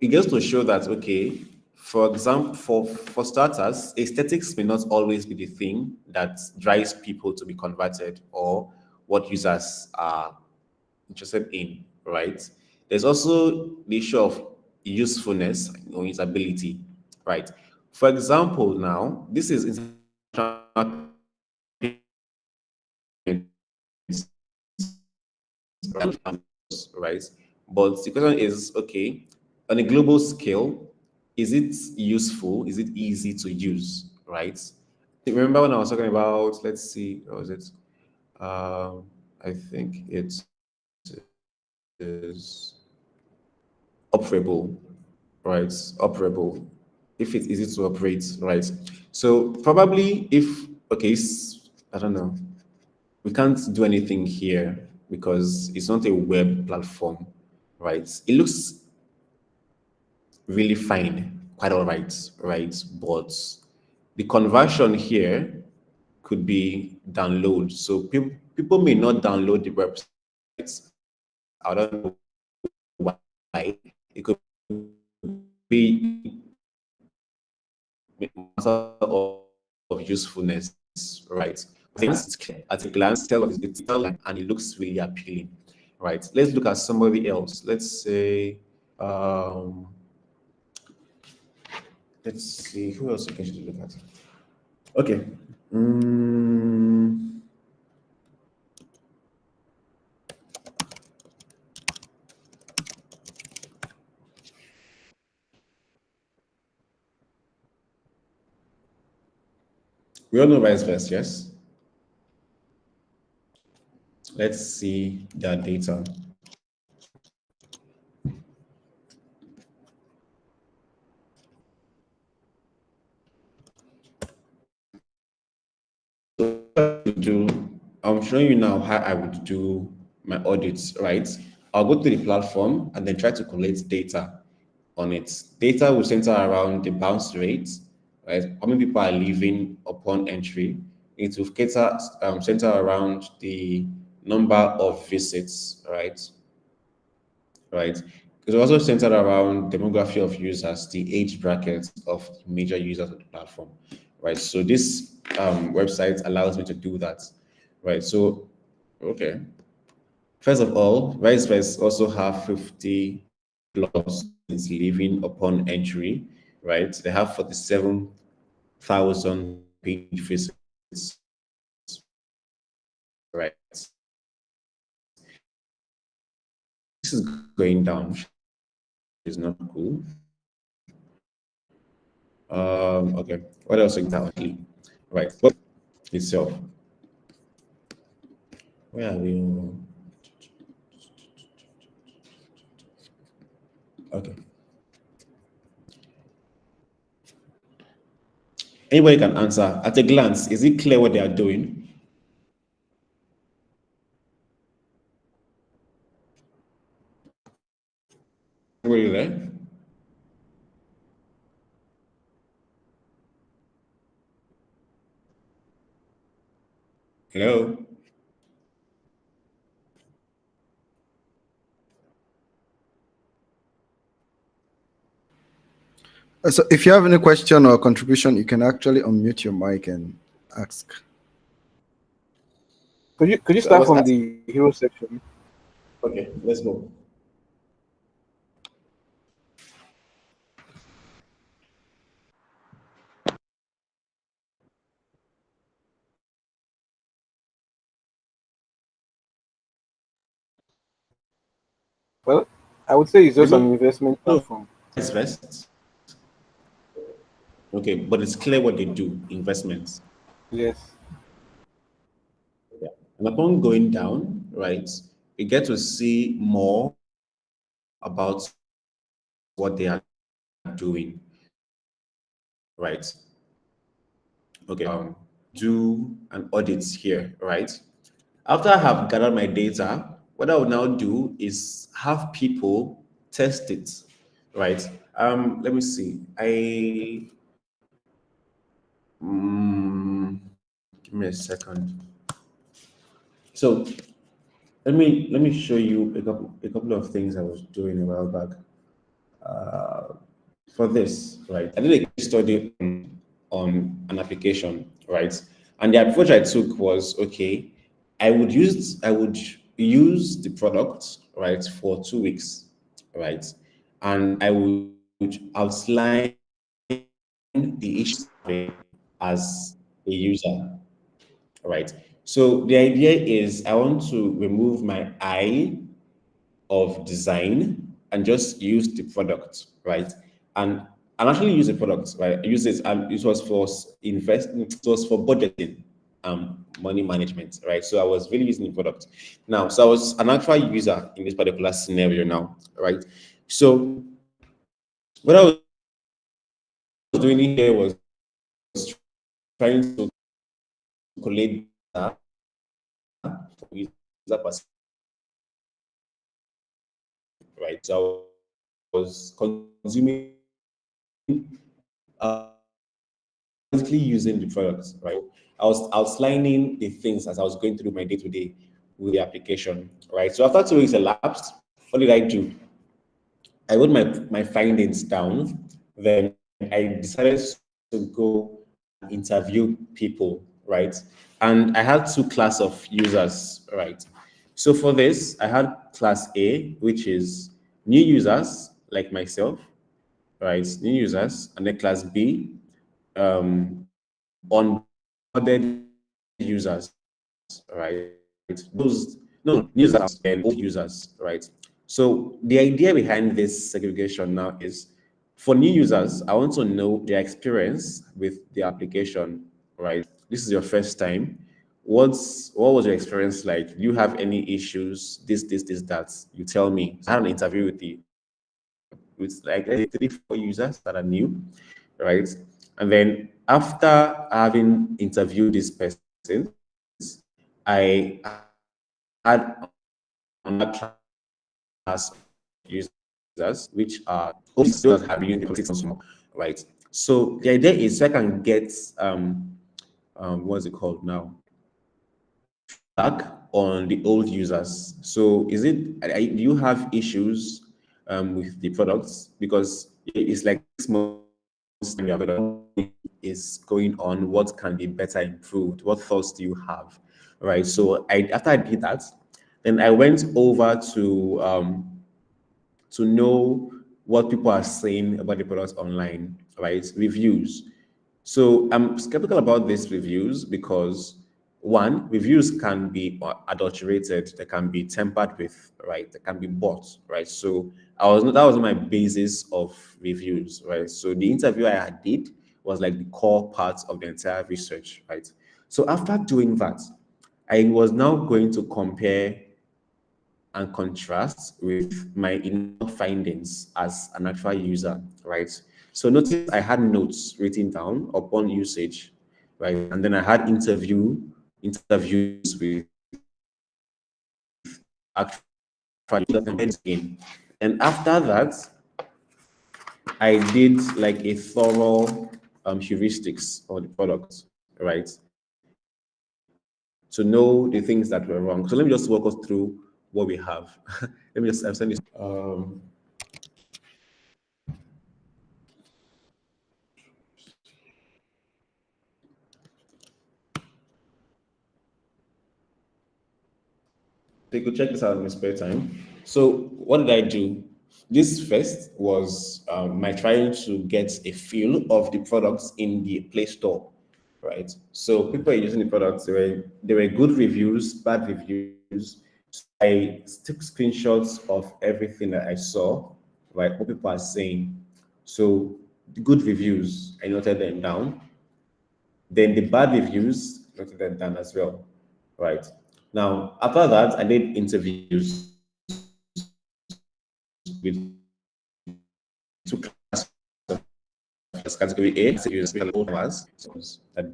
it gets to show that, okay, for example, for starters, aesthetics may not always be the thing that drives people to be converted or what users are interested in, right? There's also the issue of usefulness or usability, right? For example, now, this is international right? But the question is, okay, on a global scale, is it useful? Is it easy to use, right? Remember when I was talking about, let's see, what was it? I think it is operable, right? Operable, if it's easy to operate, right? So probably if, okay, I don't know, we can't do anything here because it's not a web platform, right? It looks really fine, quite all right, right? But the conversion here could be download. So people may not download the websites. I don't know why. It could be matter of usefulness, right? At a glance, tell us it's and it looks really appealing, right? Let's look at somebody else. Let's say, let's see, who else we can look at? Okay. We all know vice versa, yes? Let's see their data. I'm showing you now how I would do my audits, right? I'll go to the platform and then try to collect data on it. Data will center around the bounce rate, right? How many people are leaving upon entry? It will center around the number of visits, right? Right. It's also centered around demography of users, the age brackets of major users of the platform, right? So this website allows me to do that, right? So, okay. First of all, Vice also have 50 plus is leaving upon entry, right? They have 47,000 page visits, right? This is going down, which is not cool. Okay, what else exactly? Right, but itself. Where are we? Okay. Anybody can answer. At a glance, is it clear what they are doing? Were you there? Hello? So if you have any question or contribution, you can actually unmute your mic and ask. Could you start from the hero section? Okay, let's go. Well, I would say it's just an No, investment platform. it's first. Okay, but it's clear what they do, investments. Yes. Yeah. And upon going down, right, we get to see more about what they are doing. right? Okay, do an audit here, right? After I have gathered my data, what I will now do is have people test it, right? Let me see. Give me a second. So let me show you a couple of things I was doing a while back. For this, right? I did a case study on an application, right? And the approach I took was, okay, I would use the product, right, for 2 weeks, right? And I would outline the issues as a user, right? So the idea is I want to remove my eye of design and just use the product, right? And actually use the product, right? I use this. It was for It was for budgeting, money management, right? So I was really using the product. Now, so I was an actual user in this particular scenario now, right? So what I was doing here was trying to collate data for user perspective, right? So I was consuming, uh, basically using the products, right? I was outlining the things as I was going through my day to day with the application, right? So after 2 weeks elapsed, what did I do? I wrote my findings down. Then I decided to go and interview people, right? And I had two class of users, right? So for this, I had class A, which is new users like myself, right? New users, and then class B, onboarded users, right? Those no users and old users, right? So the idea behind this segregation now is for new users, I want to know their experience with the application, right? This is your first time. What was your experience like? Do you have any issues? This, that. You tell me. I had an interview with like let's say 3, 4 users that are new, right? And then after having interviewed this person, I had another class of users, which are those that have been using the consumer, right? So the idea is so I can get what's it called now? Back on the old users. So is it do you have issues with the products? Because it's like 6 months time you have is going on, what can be better improved? What thoughts do you have? Right. So after I did that, then I went over to know what people are saying about the products online, right? Reviews. So I'm skeptical about these reviews because one, reviews can be adulterated, they can be tampered with, right? They can be bought, right? So that was my basis of reviews, right? So the interview I did was like the core part of the entire research, right? So after doing that, I was now going to compare and contrast with my initial findings as an actual user, right? So notice I had notes written down upon usage, right? And then I had interviews with actual users again. And after that, I did like a thorough heuristics of the product, right? To know the things that were wrong. So let me just walk us through what we have. Let me just send this. So you could check this out in your spare time. So what did I do? This first was my trying to get a feel of the products in the Play Store, right? So people are using the products. There were good reviews, bad reviews. So I took screenshots of everything that I saw, right? What people are saying. So the good reviews, I noted them down. Then the bad reviews, noted them down as well, right? Now, after that, I did interviews with two classes of category A, that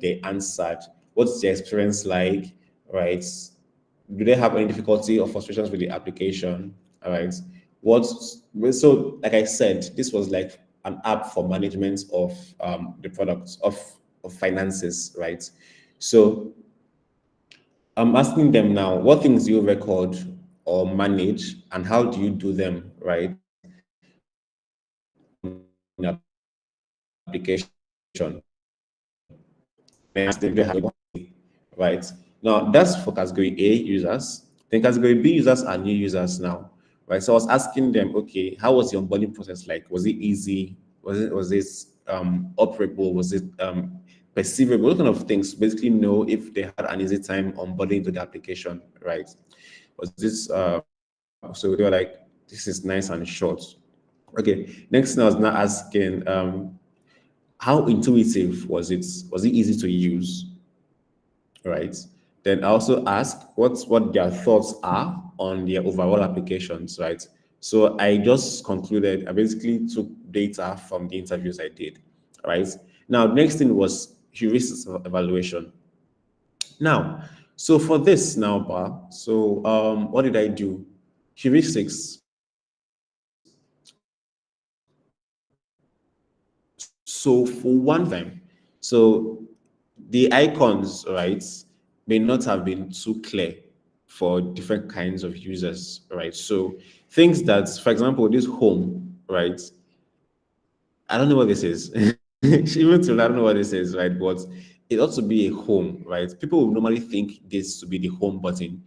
they answered. What's their experience like, right? Do they have any difficulty or frustrations with the application? All right. So like I said, this was like an app for management of the products of finances, right? So I'm asking them now, what things do you record or manage, and how do you do them, right? In application. Right. Now that's for category A users. Then category B users are new users now. Right. So I was asking them, okay, how was the onboarding process like? Was it easy? Was it operable? Was it perceivable? Those kind of things. Basically know if they had an easy time onboarding into the application, right? Was this so they were like, this is nice and short. Okay. Next thing I was now asking, how intuitive was it? Was it easy to use? Right. Then I also ask what their thoughts are on their overall applications, right? So I just concluded, I basically took data from the interviews I did, right? Now, next thing was heuristics evaluation. Now, so for this now, so what did I do? Heuristics. So for one time, so the icons, right, may not have been too clear for different kinds of users, right? So things that, for example, this home, right? I don't know what this is. Even till I don't know what this is, right? But it ought to be a home, right? People would normally think this to be the home button,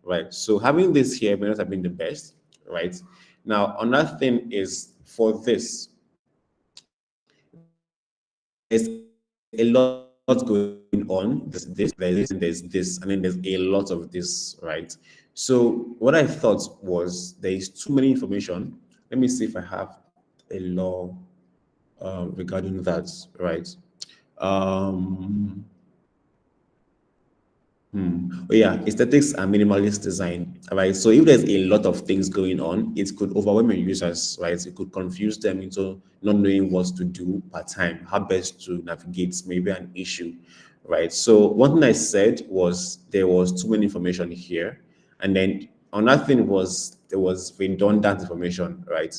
right? So having this here may not have been the best, right? Now, another thing is for this, there's a lot going on. There's this, and then there's a lot of this, right? So what I thought was there is too many information. Let me see if I have a law regarding that, right? Um, Oh yeah, aesthetics and minimalist design. All right. So if there's a lot of things going on, it could overwhelm your users, right? It could confuse them into not knowing what to do per time, how best to navigate maybe an issue, right? So one thing I said was there was too many information here. And then another thing was there was redundant information, right?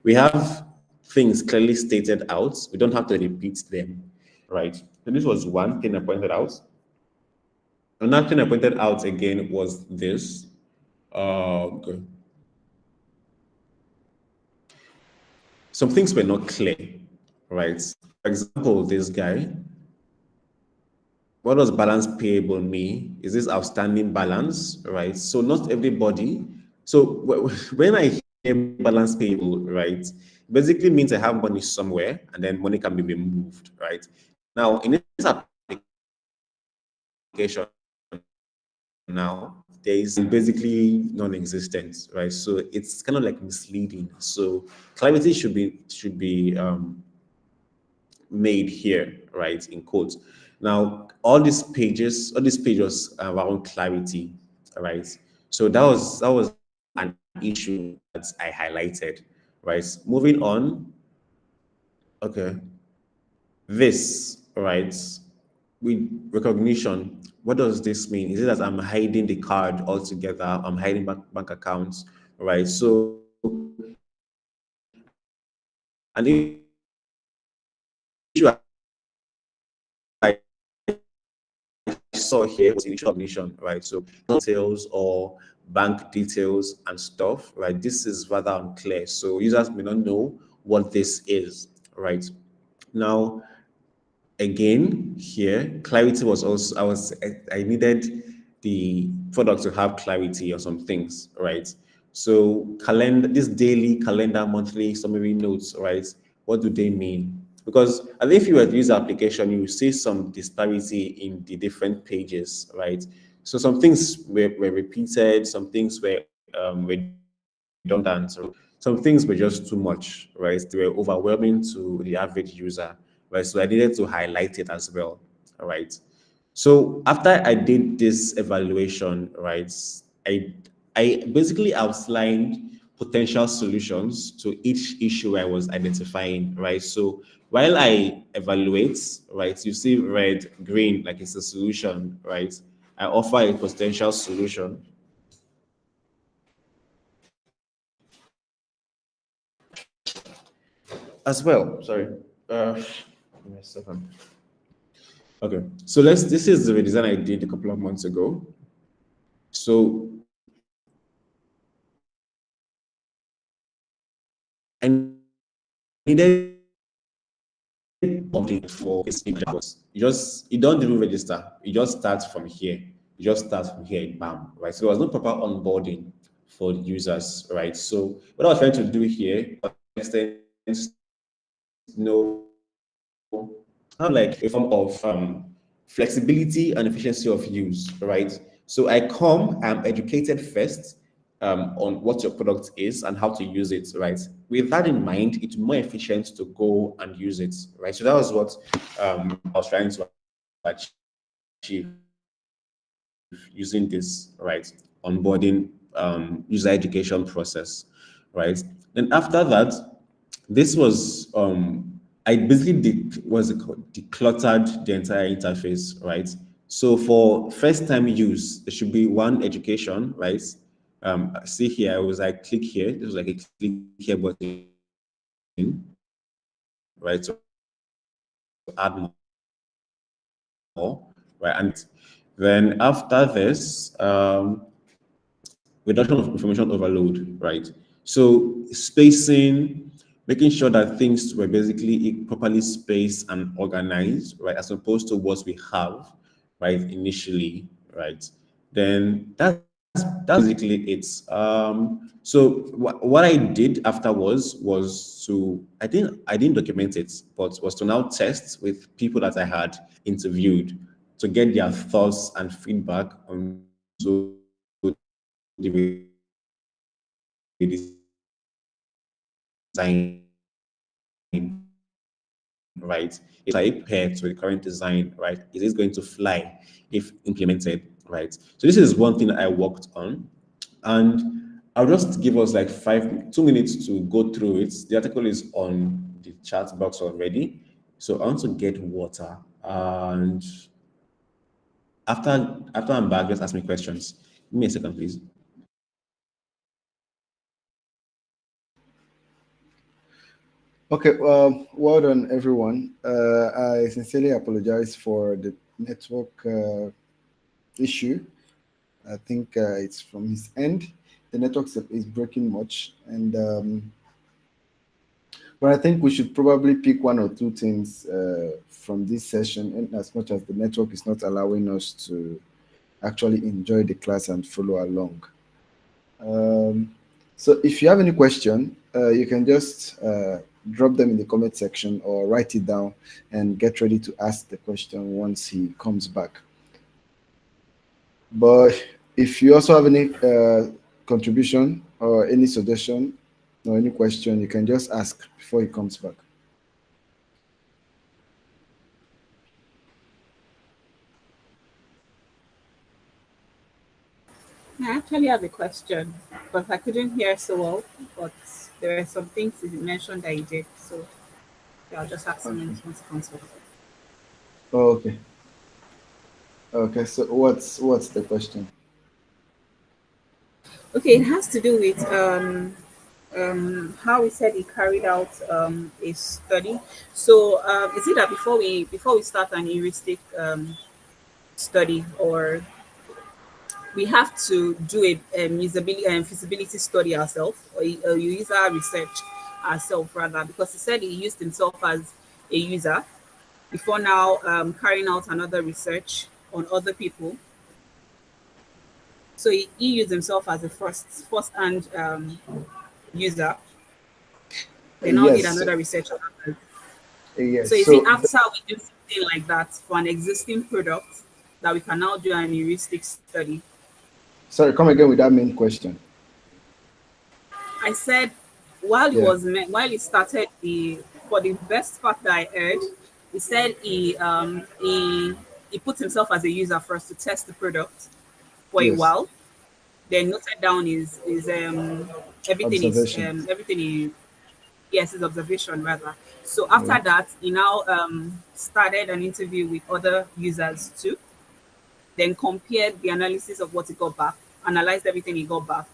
We have things clearly stated out. We don't have to repeat them, right? So this was one thing I pointed out. Another thing I pointed out again was this. Okay. Some things were not clear, right? For example, this guy. What does balance payable mean? Is this outstanding balance, right? So not everybody. So when I hear balance payable, right, basically means I have money somewhere and then money can be removed, right? Now in this application, now there is basically non-existent, right? So it's kind of like misleading. So clarity should be made here, right, in quotes. Now all these pages are around clarity, right? So that was an issue that I highlighted, right? Moving on. Okay, this, right, with recognition, what does this mean? Is it that I'm hiding the card altogether? I'm hiding bank accounts, right? So an issue I saw here was initial recognition, right? So details or bank details and stuff, right? This is rather unclear. So users may not know what this is, right? Now, again, here, clarity was also, I needed the product to have clarity on some things, right? So calendar, this daily, calendar, monthly, summary notes, right? What do they mean? Because I think if you were to use the application, you will see some disparity in the different pages, right? So some things were repeated, some things were redundant, so some things were just too much, right? They were overwhelming to the average user, right? So I needed to highlight it as well, all right? So after I did this evaluation, right, I basically outlined potential solutions to each issue I was identifying, right? So while I evaluate, right, you see red, green, like it's a solution, right? I offer a potential solution. As well, sorry. Give me a second. Okay, so this is the redesign I did a couple of months ago. So I needed something for this because you don't even register, you just start from here. You just start from here, bam, right? So there was no proper onboarding for the users, right? So what I was trying to do here, extend, have like a form of flexibility and efficiency of use, right? So I'm educated first on what your product is and how to use it, right? With that in mind, it's more efficient to go and use it, right? So that was what I was trying to achieve using this, right? Onboarding user education process, right? Then after that, this was I basically decluttered the entire interface, right? So for first time use, there should be one education, right? See here, I was like click here. This was like a click here button, right? So add more, right? And then after this, reduction of information overload, right? So spacing, making sure that things were basically properly spaced and organized, right? As opposed to what we have, right, initially, right? Then that's basically it. So what I did afterwards was I didn't document it, but was to now test with people that I had interviewed to get their thoughts and feedback on so the design, right? If I pair to the current design, right, is this going to fly if implemented, right? So this is one thing I worked on, and I'll just give us like 2 minutes to go through it. The article is on the chat box already, so I want to get water, and after I'm back, just ask me questions. Give me a second, please. Okay, well done, everyone. I sincerely apologize for the network issue. I think it's from his end. The network is breaking much, and but I think we should probably pick one or two things from this session, and as much as the network is not allowing us to actually enjoy the class and follow along. So if you have any question, you can just drop them in the comment section or write it down and get ready to ask the question once he comes back. But if you also have any contribution or any suggestion or any question, you can just ask before he comes back. I actually have a question, but I couldn't hear so well. But there are some things you mentioned that you did, so I'll just ask him once he comes back. Okay. Okay. So what's the question? Okay, it has to do with how we said he carried out a study. So is it that before we start an heuristic study, or we have to do a usability and feasibility study ourselves, or user research ourselves rather, because he said he used himself as a user before now carrying out another research on other people. So he used himself as a first-hand user. They now did another research on others. Yes. So is it after we do something like that for an existing product that we can now do an heuristic study? Sorry, come again with that main question. I said while he started for the best part that I heard, he said he put himself as a user first to test the product for a while. Then noted down is Observation. everything is, yes, is observation rather. So after that, he now started an interview with other users too. Then compared the analysis of what he got back, analyzed everything he got back,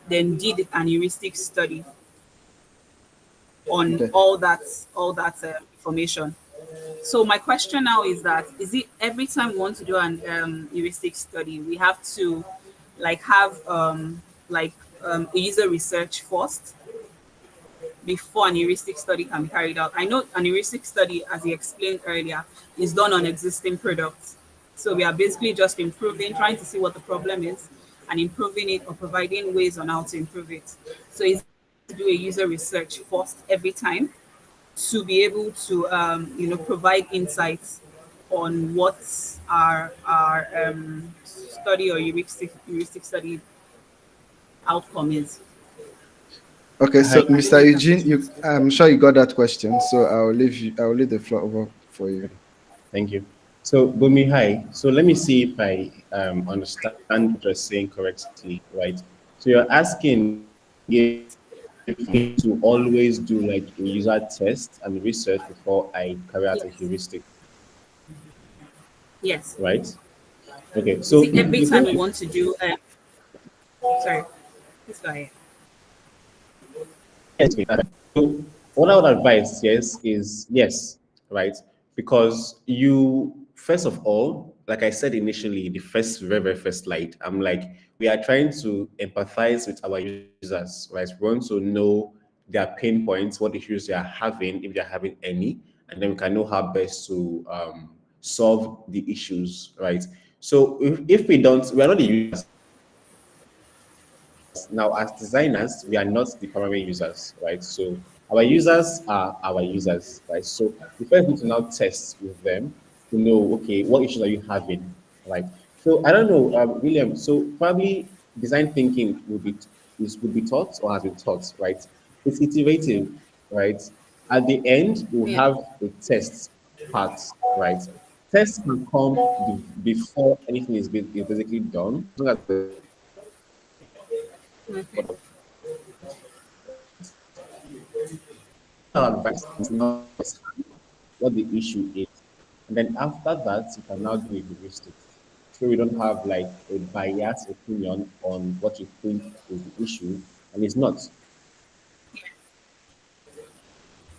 then did an heuristic study on Okay. all that information. So my question now is that, is it every time we want to do an heuristic study, we have to have a user research first before an heuristic study can be carried out? I know an heuristic study, as he explained earlier, is done on existing products. So we are basically just improving, trying to see what the problem is and improving it or providing ways on how to improve it. So is to do a user research first every time to be able to provide insights on what our study or heuristic study outcome is. Okay, Hi. so Mr. Eugene, I'm sure you got that question, so I'll leave the floor over for you. Thank you. So, Bumi, hi. So let me see if I understand what you're saying correctly, right? So you're asking if me to always do like a user test and research before I carry out a Yes. heuristic, Yes. right? Okay, Is so it every the time thing we is, want to do? Sorry, please go ahead. yes, so what I would advise, yes, is yes, right? Because you, first of all, like I said initially, the very first slide, I'm like, we are trying to empathize with our users, right? We want to know their pain points, what issues they are having, if they're having any, and then we can know how best to solve the issues, right? So if we don't, we are not the users. Now, as designers, we are not the primary users, right? So our users are our users, right? So we first need to now test with them to know, okay, what issues are you having, right? So I don't know, William. So probably design thinking would be taught or has been taught, right? It's iterative, right? At the end, we'll Yeah. have a test part, right? Tests can come before anything is basically done. As long as Okay. our advice is not what the issue is. And then after that, you can now do a heuristic. So we don't have like a biased opinion on what you think is the issue, and it's not.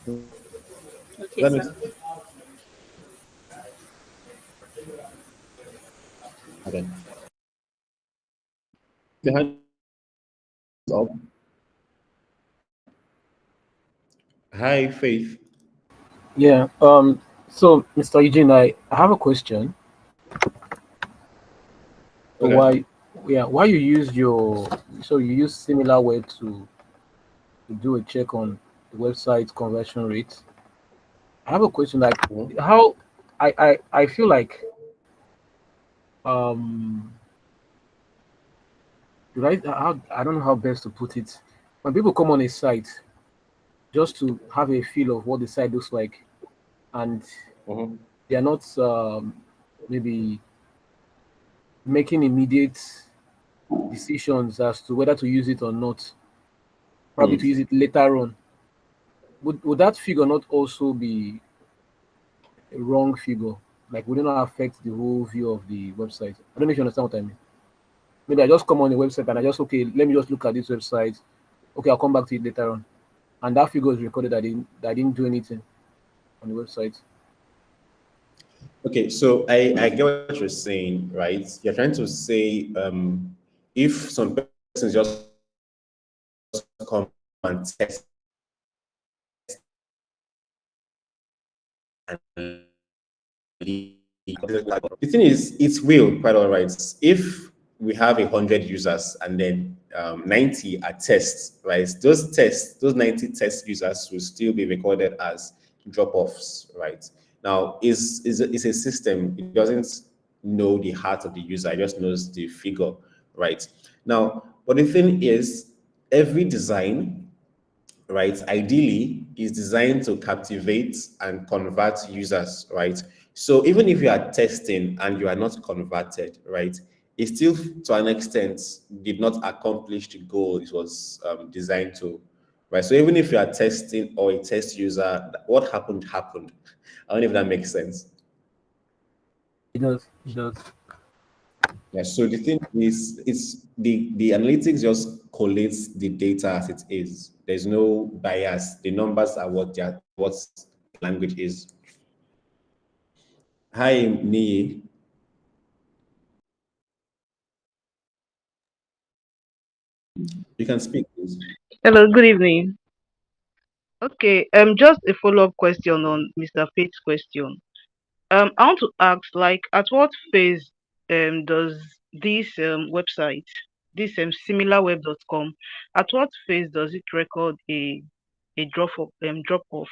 Does Okay, that make sir. sense? Okay. The hand is up. Hi, Faith. Yeah. So, Mr. Eugene, I have a question. So Okay. why you use you use similar way to do a check on the website conversion rate? I have a question like Mhm. how I feel like um I don't know how best to put it. When people come on a site just to have a feel of what the site looks like, and Mhm. they are not maybe making immediate decisions as to whether to use it or not, probably to use Mm. it later on. Would that figure not also be a wrong figure? Like, would it not affect the whole view of the website? I don't know if you understand what I mean. Maybe I just come on the website and I just, okay, let me just look at this website. Okay, I'll come back to it later on. And that figure is recorded. I didn't do anything on the website. Okay, so I get what you're saying, right? You're trying to say if some persons just come and test and leave. The thing is, it will quite all right. If we have 100 users and then 90 are tests, right? Those tests, those 90 test users will still be recorded as drop-offs, right? Now, is a system. It doesn't know the heart of the user. It just knows the figure, right? Now, but the thing is, every design, right, ideally is designed to captivate and convert users, right? So even if you are testing and you are not converted, right, it still, to an extent, did not accomplish the goal it was designed to, right? So even if you are testing or a test user, what happened happened. I don't know if that makes sense. It does. It does. Yeah. So the thing is, it's the analytics just collates the data as it is. There's no bias. The numbers are what language is. Hi, Nii. You can speak, please. Hello, good evening. Okay, just a follow-up question on Mr. Faith's question. I want to ask, like, at what phase does this website, this similarweb.com, at what phase does it record a drop off?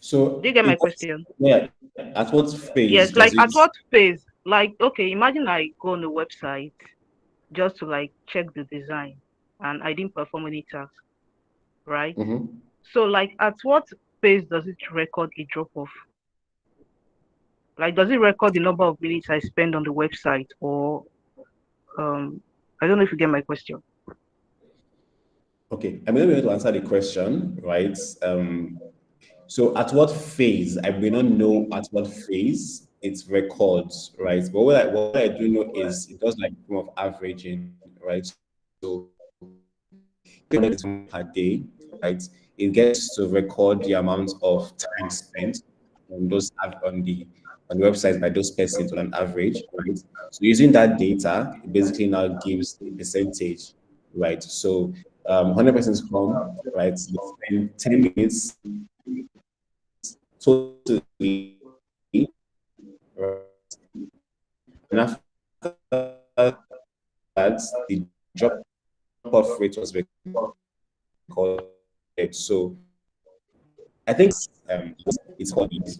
So, Do you get my question? yeah, at what phase Yes, does like it? at what phase? Like, okay, imagine I go on the website just to like check the design and I didn't perform any task, right? Mhm. So like at what phase does it record a drop off? Like does it record the number of minutes I spend on the website, or I don't know if you get my question. Okay, I'm going to be able to answer the question, right? So at what phase? I may not know at what phase it records, right? But what I do know is it does like a form of averaging, right? So it's per day, right? It gets to record the amount of time spent on on the websites by those persons on an average, right? So using that data, it basically now gives the percentage, right? So 100 persons come, right? They spend 10 minutes totally, right? And after that, the drop-off rate was recorded. So I think it's called it.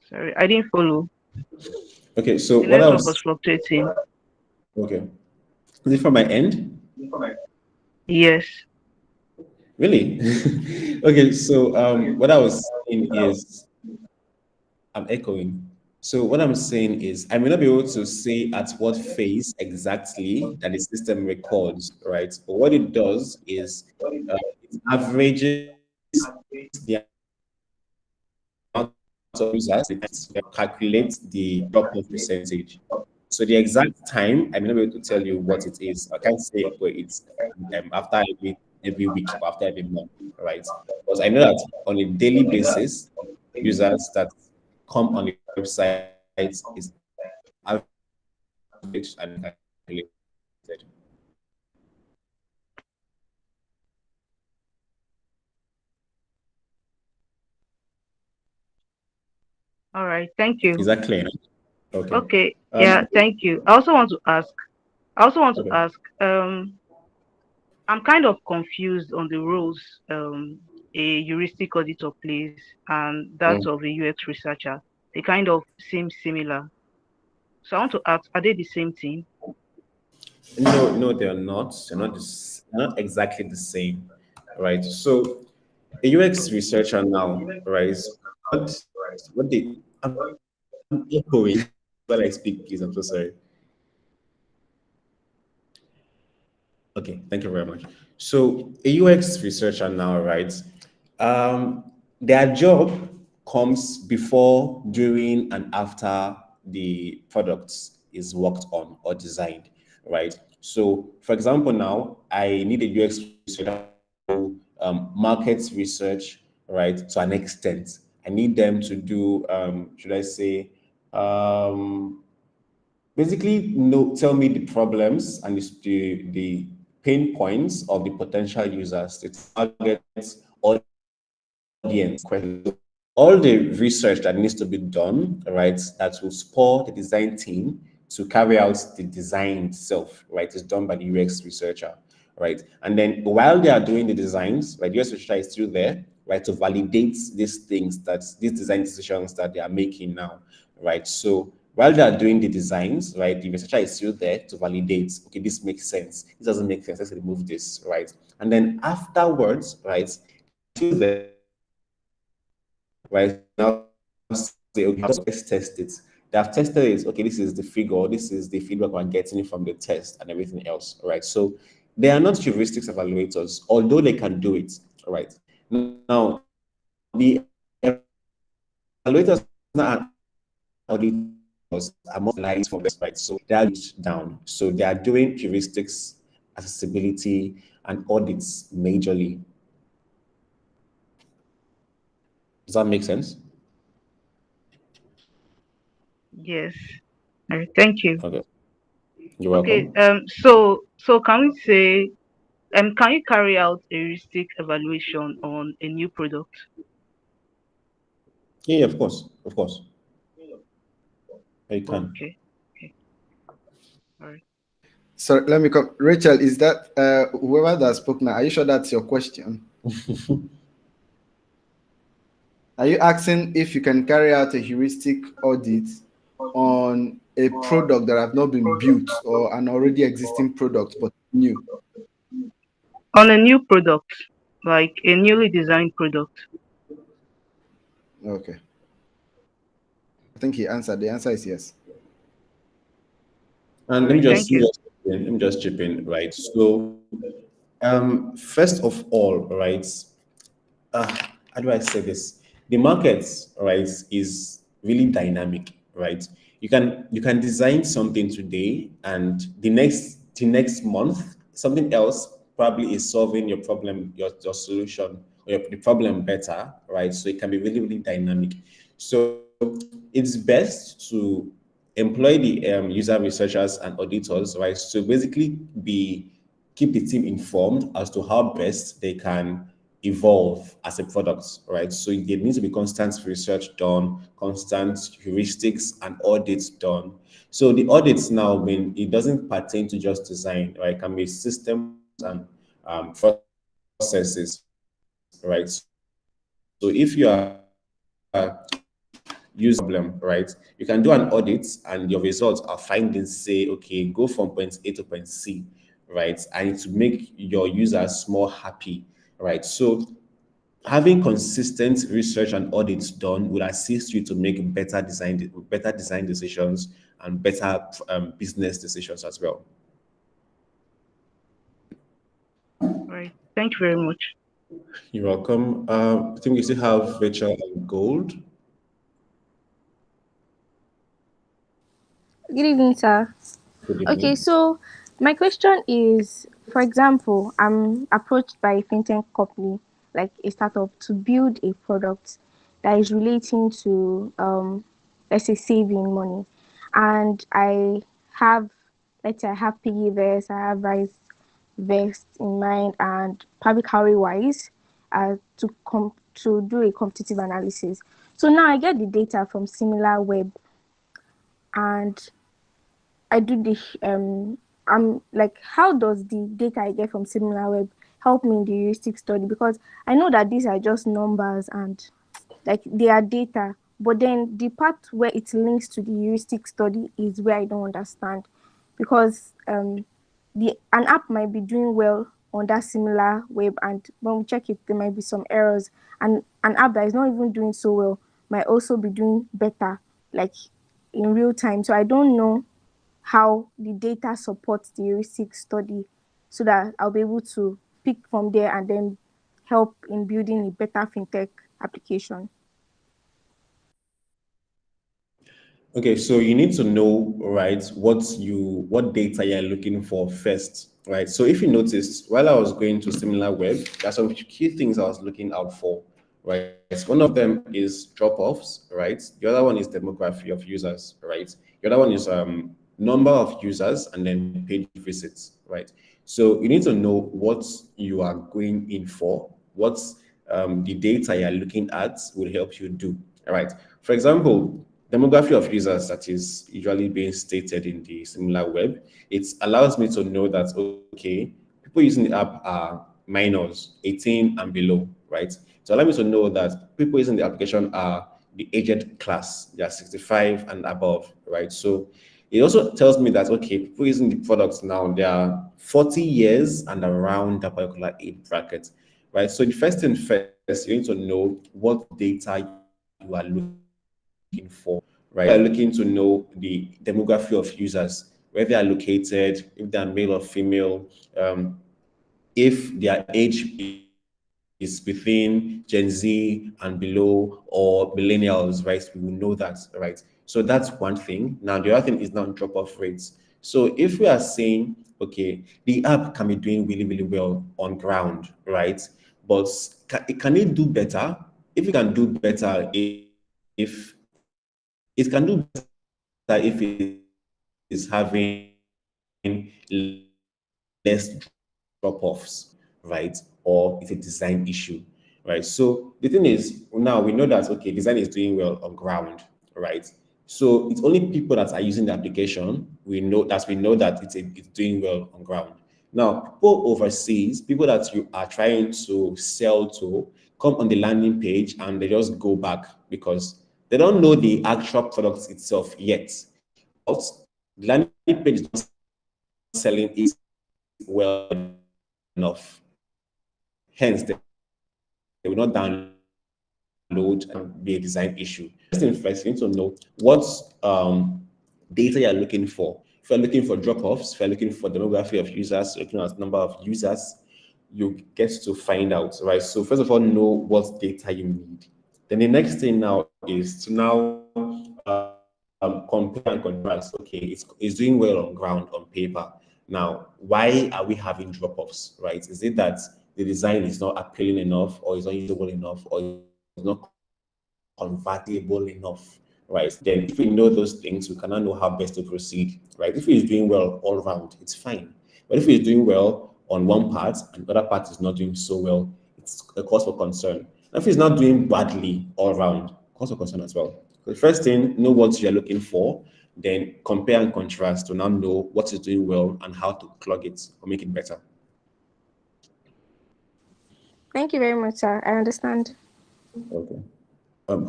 Sorry, I didn't follow. Okay, so The what I network was was fluctuating. okay. Is it from my end? Yes. Really? Okay, so what I was saying is I'm echoing. So what I'm saying is I may not be able to say at what phase exactly that the system records, right? But what it does is it averages the amount of users, it calculates the drop-off percentage. So the exact time, I may not be able to tell you what it is. I can't say where it's after every week or after every month, right? Because I know that on a daily basis, users that come on the website is average and calculated. All right. Thank you. Is that clear? Okay. Okay. Yeah. Thank you. I also want to ask. Okay. I'm kind of confused on the roles a heuristic auditor plays and that Mm. of a UX researcher. They kind of seem similar. So I want to ask: are they the same thing? No, they're not. They're not exactly the same, right? So a UX researcher now, right? What they I'm echoing when I speak, please. I'm so sorry. Okay, thank you very much. So a UX researcher now, right? Their job comes before, during, and after the product is worked on or designed, right? So, for example, now I need a UX researcher to market research, right? To an extent, I need them to do, should I say, basically tell me the problems and the pain points of the potential users, the target audience questions, all the research that needs to be done, right, that will support the design team to carry out the design itself, right, is done by the UX researcher, right? And then while they are doing the designs, right, the UX researcher is still there, right, to validate these things, that these design decisions that they are making now, right? So while they are doing the designs, right, the researcher is still there to validate, okay, this makes sense, this doesn't make sense, let's remove this, right? And then afterwards, right, still there, right, now say, okay, let's test it. They have tested it, okay, this is the figure, this is the feedback we're getting from the test and everything else, right? So they are not heuristics evaluators, although they can do it, right? Now, the evaluators and auditors are more light from this, right? So they are down. So they are doing heuristics, accessibility, and audits majorly. Does that make sense? Yes. All right. Thank you. Okay. You're Okay. welcome. So can we say can you carry out a heuristic evaluation on a new product? Yeah, of course. Of course. You can. Okay. Okay. All right. So let me come. Rachel, is that whoever that spoke now? Are you sure that's your question? Are you asking if you can carry out a heuristic audit on a product that have not been built or an already existing product but new? On a new product, like a newly designed product. Okay. I think he answered. The answer is yes. And All right. Thank you. let me just chip in, right? So, first of all, right, how do I say this? The market, right, is really dynamic, right? You can design something today, and the next month, something else probably is solving your problem, your solution, or the problem better, right? So it can be really, really dynamic. So it's best to employ the user researchers and auditors, right? So basically keep the team informed as to how best they can evolve as a product, right? So there needs to be constant research done, constant heuristics and audits done. So the audits now, when it doesn't pertain to just design, right? It can be systems and processes, right? So if you are use problem, right? You can do an audit and your results are findings say, okay, go from point A to point C, right? And to make your users more happy, right? So having consistent research and audits done will assist you to make better design decisions and better business decisions as well. All right. Thank you very much. You're welcome. I think we still have Rachel and Gold. Good evening, sir. Good Okay, evening. so my question is, for example, I'm approached by a fintech company, like a startup, to build a product that is relating to, let's say, saving money, and let's say, I have piggy vest, I have rice vest in mind, and probably calorie wise, to do a competitive analysis. So now I get the data from similar web, and I do this. I'm like, how does the data I get from SimilarWeb help me in the heuristic study? Because I know that these are just numbers and like they are data, but then the part where it links to the heuristic study is where I don't understand, because the an app might be doing well on that similar web, and when we check it, there might be some errors, and an app that is not even doing so well might also be doing better, like in real time. So I don't know how the data supports the heuristic study, so that I'll be able to pick from there and then help in building a better fintech application. Okay, so you need to know, right, what data you're looking for first, right? So if you noticed, while I was going to similar web, there's some key things I was looking out for, right? One of them is drop-offs, right? The other one is demography of users, right? The other one is number of users and then page visits, right? So you need to know what you are going in for, what the data you're looking at will help you do, all right? For example, demography of users that is usually being stated in the similar web, it allows me to know that, okay, people using the app are minors, 18 and below, right? So allow me to know that people using the application are the aged class, they are 65 and above, right? So it also tells me that, okay, people using the products now, they are 40 years and around that particular age bracket, right? So the first thing first, you need to know what data you are looking for, right? You're looking to know the demography of users, where they are located, if they are male or female, if their age is within Gen Z and below or millennials, right? We will know that, right? So that's one thing. Now, the other thing is now drop-off rates. So if we are saying, okay, the app can be doing really, really well on ground, right? But can it do better? If it can do better, if it can do better if it is having less drop-offs, right? Or it's a design issue, right? So the thing is, now we know that, okay, design is doing well on ground, right? So it's only people that are using the application, we know that it's doing well on ground. Now, people overseas, people that you are trying to sell to, come on the landing page and they just go back because they don't know the actual product itself yet. But the landing page is not selling it well enough. Hence, they will not download and be a design issue. First thing first, you need to know what data you're looking for. If you're looking for drop-offs, if you're looking for demography of users, looking at number of users, you get to find out, right? So first of all, know what data you need. Then the next thing now is to now compare and contrast. Okay, it's doing well on ground on paper. Now, why are we having drop-offs, right? Is it that the design is not appealing enough, or is not usable enough, or is not convertible enough, right? Then if we know those things, we cannot know how best to proceed, right? If it's doing well all around, it's fine. But if it's doing well on one part and the other part is not doing so well, it's a cause for concern. If it's not doing badly all around, cause for concern as well. So the first thing, know what you're looking for, then compare and contrast to now know what is doing well and how to plug it or make it better. Thank you very much, sir. I understand. Okay.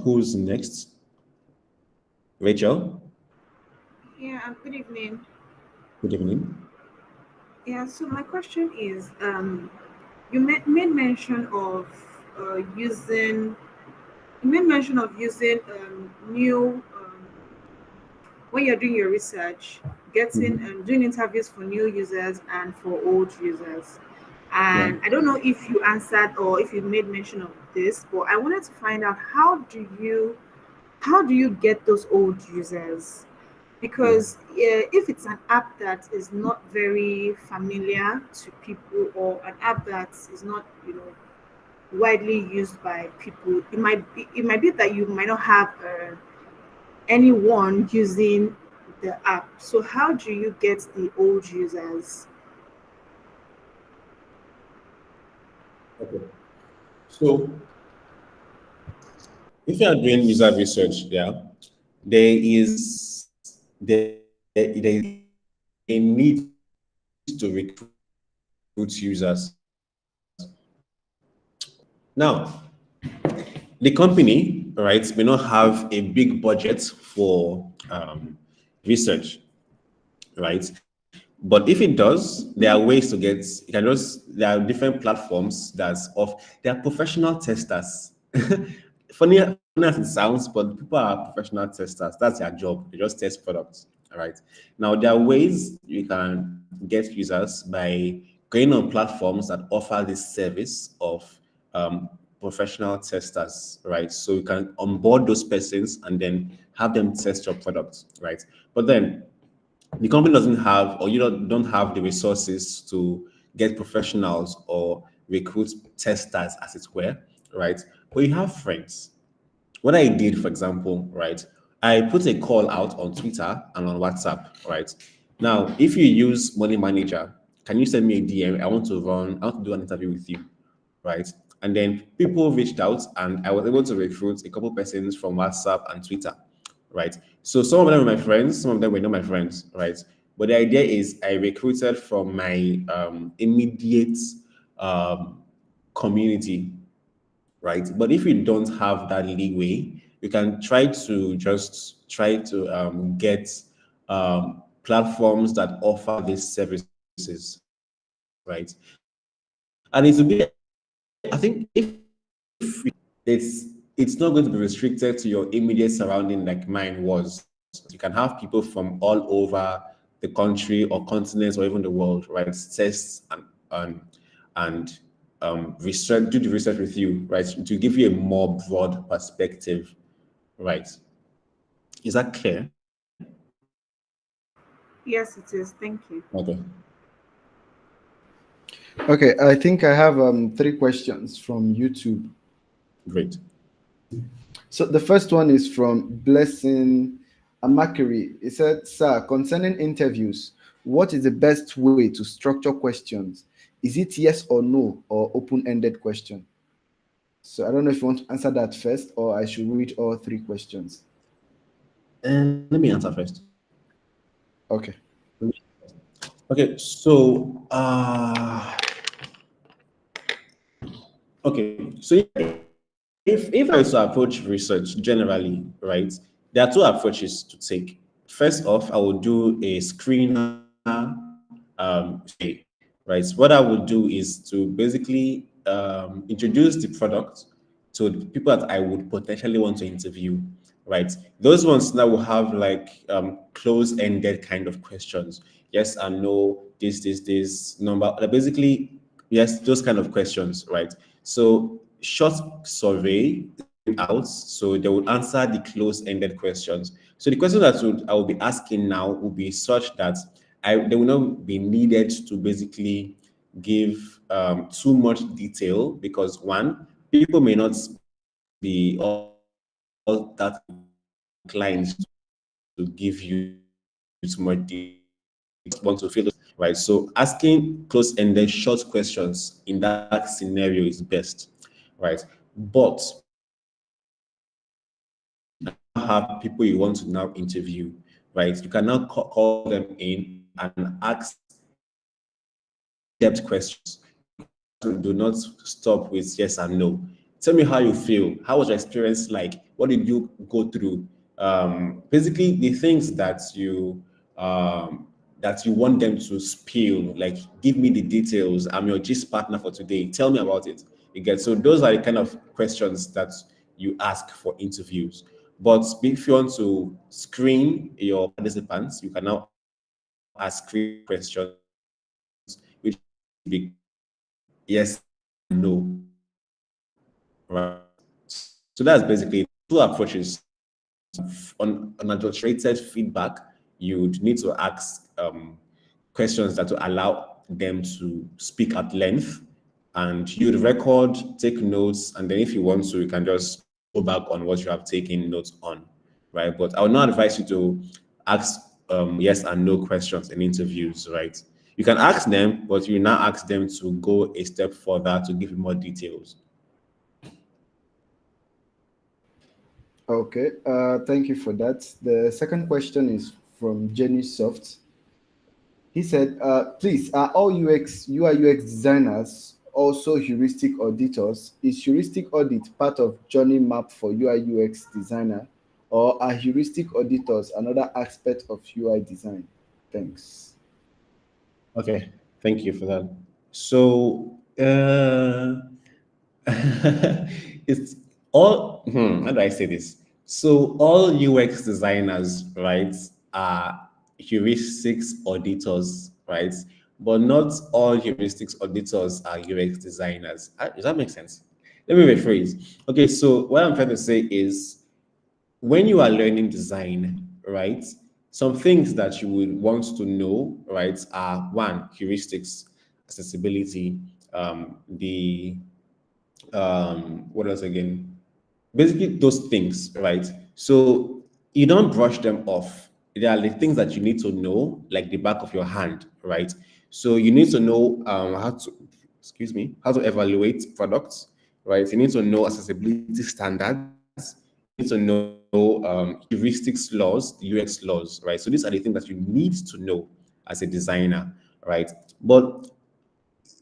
Who's next? Rachel? Yeah, good evening. Good evening. Yeah, so my question is, you made mention of using, new, when you're doing your research, getting doing interviews for new users and for old users. Yeah. And I don't know if you answered or if you made mention of this, but I wanted to find out how do you get those old users? Because if it's an app that is not very familiar to people, or an app that is not, widely used by people, it might be that you might not have anyone using the app. So how do you get the old users? Okay. So if you are doing user research, yeah, there is there is a need to recruit users. Now, the company, right, may not have a big budget for research, right? But if it does, there are ways to get, there are different platforms there are professional testers. Funny as it sounds, but people are professional testers. That's their job. They just test products. All right. Now, there are ways you can get users by going on platforms that offer this service of professional testers, right? So you can onboard those persons and then have them test your product, right? But then the company doesn't have, or you don't have the resources to get professionals or recruit testers, as it were, right? But you have friends. What I did, for example, right, I put a call out on Twitter and on WhatsApp, right? Now, if you use Money Manager, can you send me a DM? I want to do an interview with you, right? And then people reached out, and I was able to recruit a couple persons from WhatsApp and Twitter, right? So some of them were my friends, some of them were not my friends, right? But the idea is I recruited from my immediate um, community, right? But if you don't have that leeway, you can try to get platforms that offer these services, right? And it will be, I think, if it's not going to be restricted to your immediate surrounding like mine was. You can have people from all over the country or continents or even the world, right? Test and research, do the research with you, right? To give you a more broad perspective, right? Is that clear? Yes, it is. Thank you. Okay. Okay, I think I have 3 questions from YouTube. Great. So the first one is from Blessing Amakiri. He said, "Sir, concerning interviews, what is the best way to structure questions? Is it yes or no or open-ended question?" So I don't know if you want to answer that first or I should read all 3 questions. And let me answer first. Okay. Okay, so if I was to approach research generally, right, there are 2 approaches to take. First off, I will do a screener, right. What I would do is to basically introduce the product to the people that I would potentially want to interview, right. Those ones that will have like close-ended kind of questions, yes and no, this number, basically, yes, those kind of questions, right. So short survey out, so they will answer the close-ended questions. So the question that I will be asking now will be such that they will not be needed to basically give too much detail, because one, people may not be all that inclined to give you too much detail. Want to feel right. So asking close-ended short questions in that scenario is best, right? But have people you want to now interview, right? You can now call them in and ask depth questions. Do not stop with yes and no. Tell me how you feel. How was your experience like? What did you go through? Basically, the things that you want them to spill. Like, give me the details. I'm your GIST partner for today. Tell me about it. You get, so those are the kind of questions that you ask for interviews. But if you want to screen your participants, you can now ask screen questions, which be yes, no, right? So that's basically 2 approaches. On unadulterated feedback, you'd need to ask questions that will allow them to speak at length, and you'd record, take notes, and then if you want to, you can just go back on what you have taken notes on, right? But I would not advise you to ask yes and no questions in interviews, right? You can ask them, but you now ask them to go a step further to give you more details. Okay, thank you for that. The second question is from Jenny Soft. He said, please, are all UI/UX designers also heuristic auditors? Is heuristic audit part of journey map for UI/UX designer, or are heuristic auditors another aspect of UI design? Thanks. Okay, thank you for that. So it's all, how do I say this? So all UX designers, right, are heuristics auditors, right? But not all heuristics auditors are UX designers. Does that make sense? Let me rephrase. Okay, so what I'm trying to say is, when you are learning design, right, some things that you would want to know, right, are one, heuristics, accessibility, the what else again? Basically, those things, right? So you don't brush them off. There are the things that you need to know, like the back of your hand, right? So you need to know how to, excuse me, how to evaluate products, right? You need to know accessibility standards. You need to know heuristics laws, the UX laws, right? So these are the things that you need to know as a designer, right? But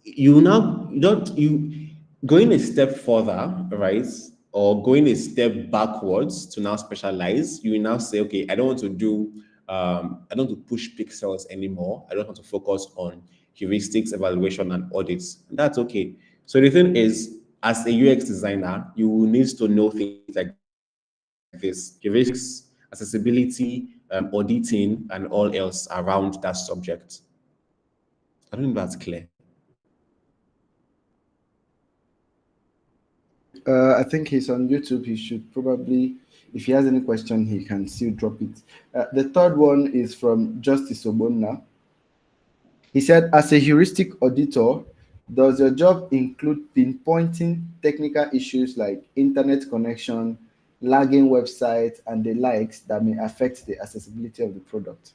you now you don't you going a step further, right, or going a step backwards to now specialize, you will now say, okay, I don't want to do, I don't want to push pixels anymore. I don't want to focus on heuristics, evaluation, and audits. And that's okay. So the thing is, as a UX designer, you will need to know things like this: heuristics, accessibility, auditing, and all else around that subject. I don't know if that's clear. I think he's on YouTube. He should probably, if he has any question, he can still drop it. The third one is from Justice Obonna. He said, as a heuristic auditor, does your job include pinpointing technical issues like internet connection, lagging websites, and the likes that may affect the accessibility of the product?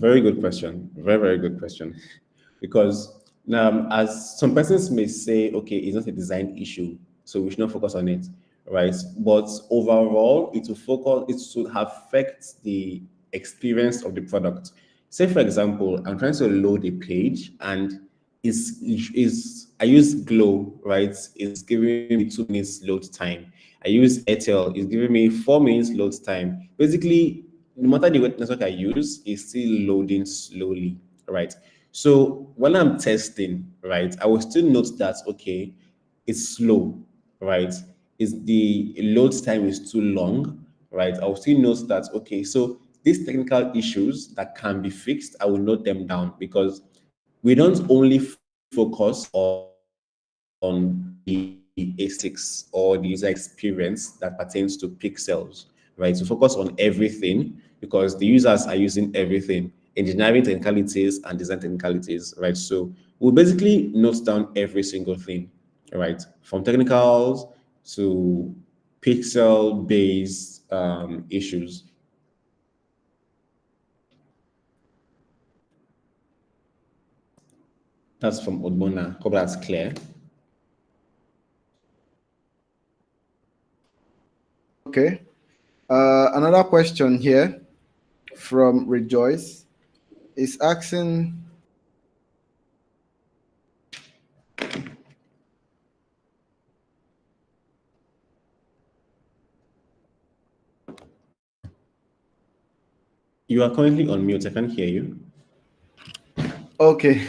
Very good question. Very, very good question. Because as some persons may say, okay, it's not a design issue, so we should not focus on it, right? But overall, it will focus, it should affect the experience of the product. Say, for example, I'm trying to load a page and is I use Glow, right? It's giving me 2 minutes load time. I use Airtel, it's giving me 4 minutes load time. Basically, no matter the network I use, it's still loading slowly, right? So when I'm testing, right, I will still note that okay, it's slow, right? Is the load time is too long, right? I will still note that okay, so these technical issues that can be fixed, I will note them down because we don't only focus on the ASICs or the user experience that pertains to pixels, right? To focus on everything because the users are using everything, engineering technicalities and design technicalities, right? So we'll basically note down every single thing, right? From technicals to pixel-based issues. That's from Odmona. Hope that's clear. Okay. Another question here from Rejoice is asking, You are currently on mute. I can't hear you. okay,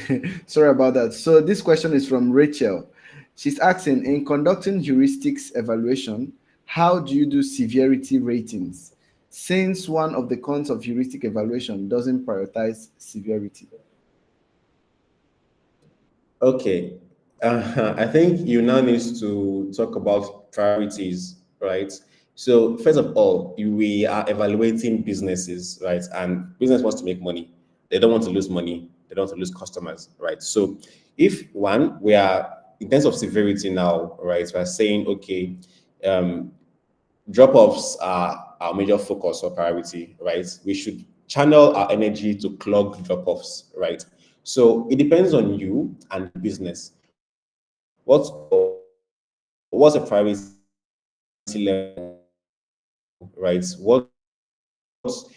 sorry about that. So this question is from Rachel. She's asking, in conducting heuristics evaluation, how do you do severity ratings? Since one of the cons of heuristic evaluation doesn't prioritize severity. Okay. I think you now need to talk about priorities, right? So first of all, we are evaluating businesses, right? And business wants to make money. They don't want to lose money. They don't want to lose customers, right? So if one, we are in terms of severity now, right? We're saying, okay, um, drop-offs are our major focus or priority, right? We should channel our energy to clog drop-offs, right? So it depends on you and business. What's a priority level, right?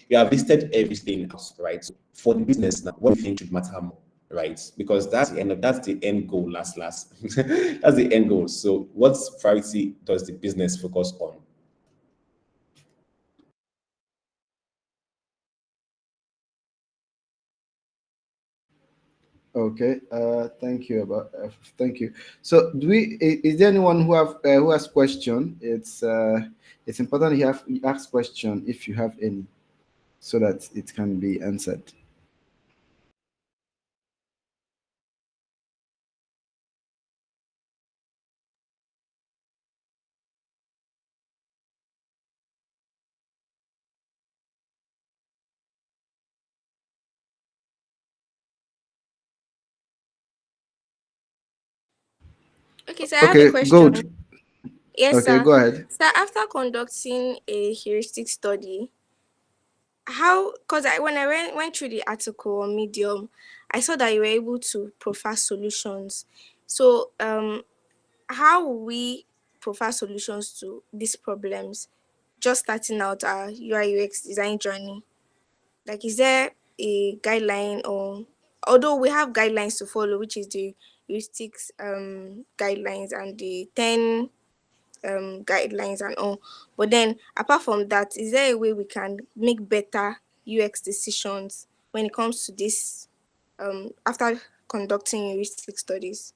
You have listed everything else, right? So for the business now, what do you think should matter more, right? Because that's the end goal, last. That's the end goal. So what priority does the business focus on? Okay. Thank you. So, is there anyone who has question? It's important you ask question if you have any, so that it can be answered. Okay, so I have a Okay, question. good. Yes, Okay, sir. go ahead. So after conducting a heuristic study, how, because when I went through the article on Medium, I saw that you were able to profile solutions. So how will we profile solutions to these problems just starting out our UI UX design journey? Like, is there a guideline, or although we have guidelines to follow, which is the heuristics guidelines and the 10 guidelines and all. But then, apart from that, is there a way we can make better UX decisions when it comes to this after conducting heuristic studies?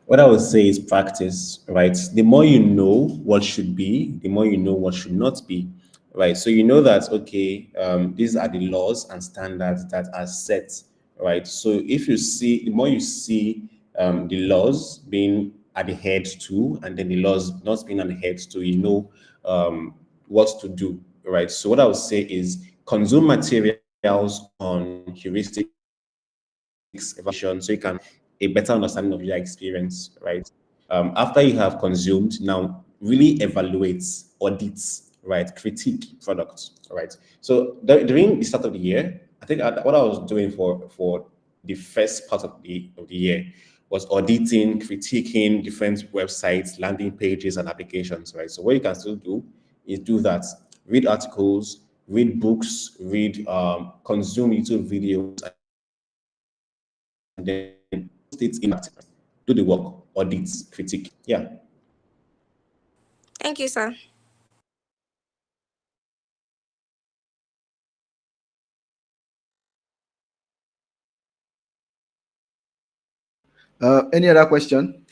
What I would say is practice, right? The more you know what should be, the more you know what should not be, right? So you know that, okay, these are the laws and standards that are set, right? So if you see, the more you see the laws being adhered to, and then the laws not being adhered to, you know what to do, right? So what I would say is consume materials on heuristics evaluation so you can a better understanding of your experience, right? After you have consumed, now really evaluate, audit, right? Critique products, right? So during the start of the year, I think what I was doing for the first part of the year was auditing, critiquing different websites, landing pages, and applications, right? So what you can still do is do that. Read articles, read books, read, consume YouTube videos, and then state in do the work, audit, critique. Yeah. Thank you, sir. Any other question?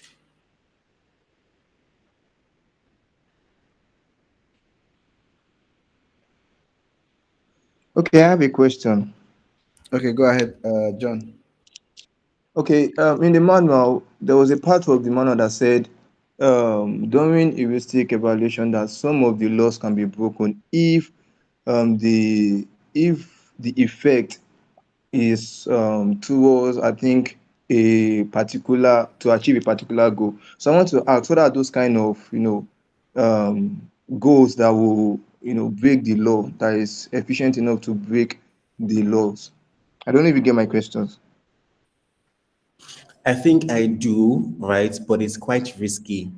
Okay, I have a question. Okay, go ahead, John. Okay, in the manual, there was a part of the manual that said during heuristic evaluation that some of the laws can be broken if the effect is towards, I think, a particular to achieve a particular goal. So I want to ask, what are those kind of goals that will break the law, that is efficient enough to break the laws? I don't know if you get my questions. I think I do, right? But it's quite risky.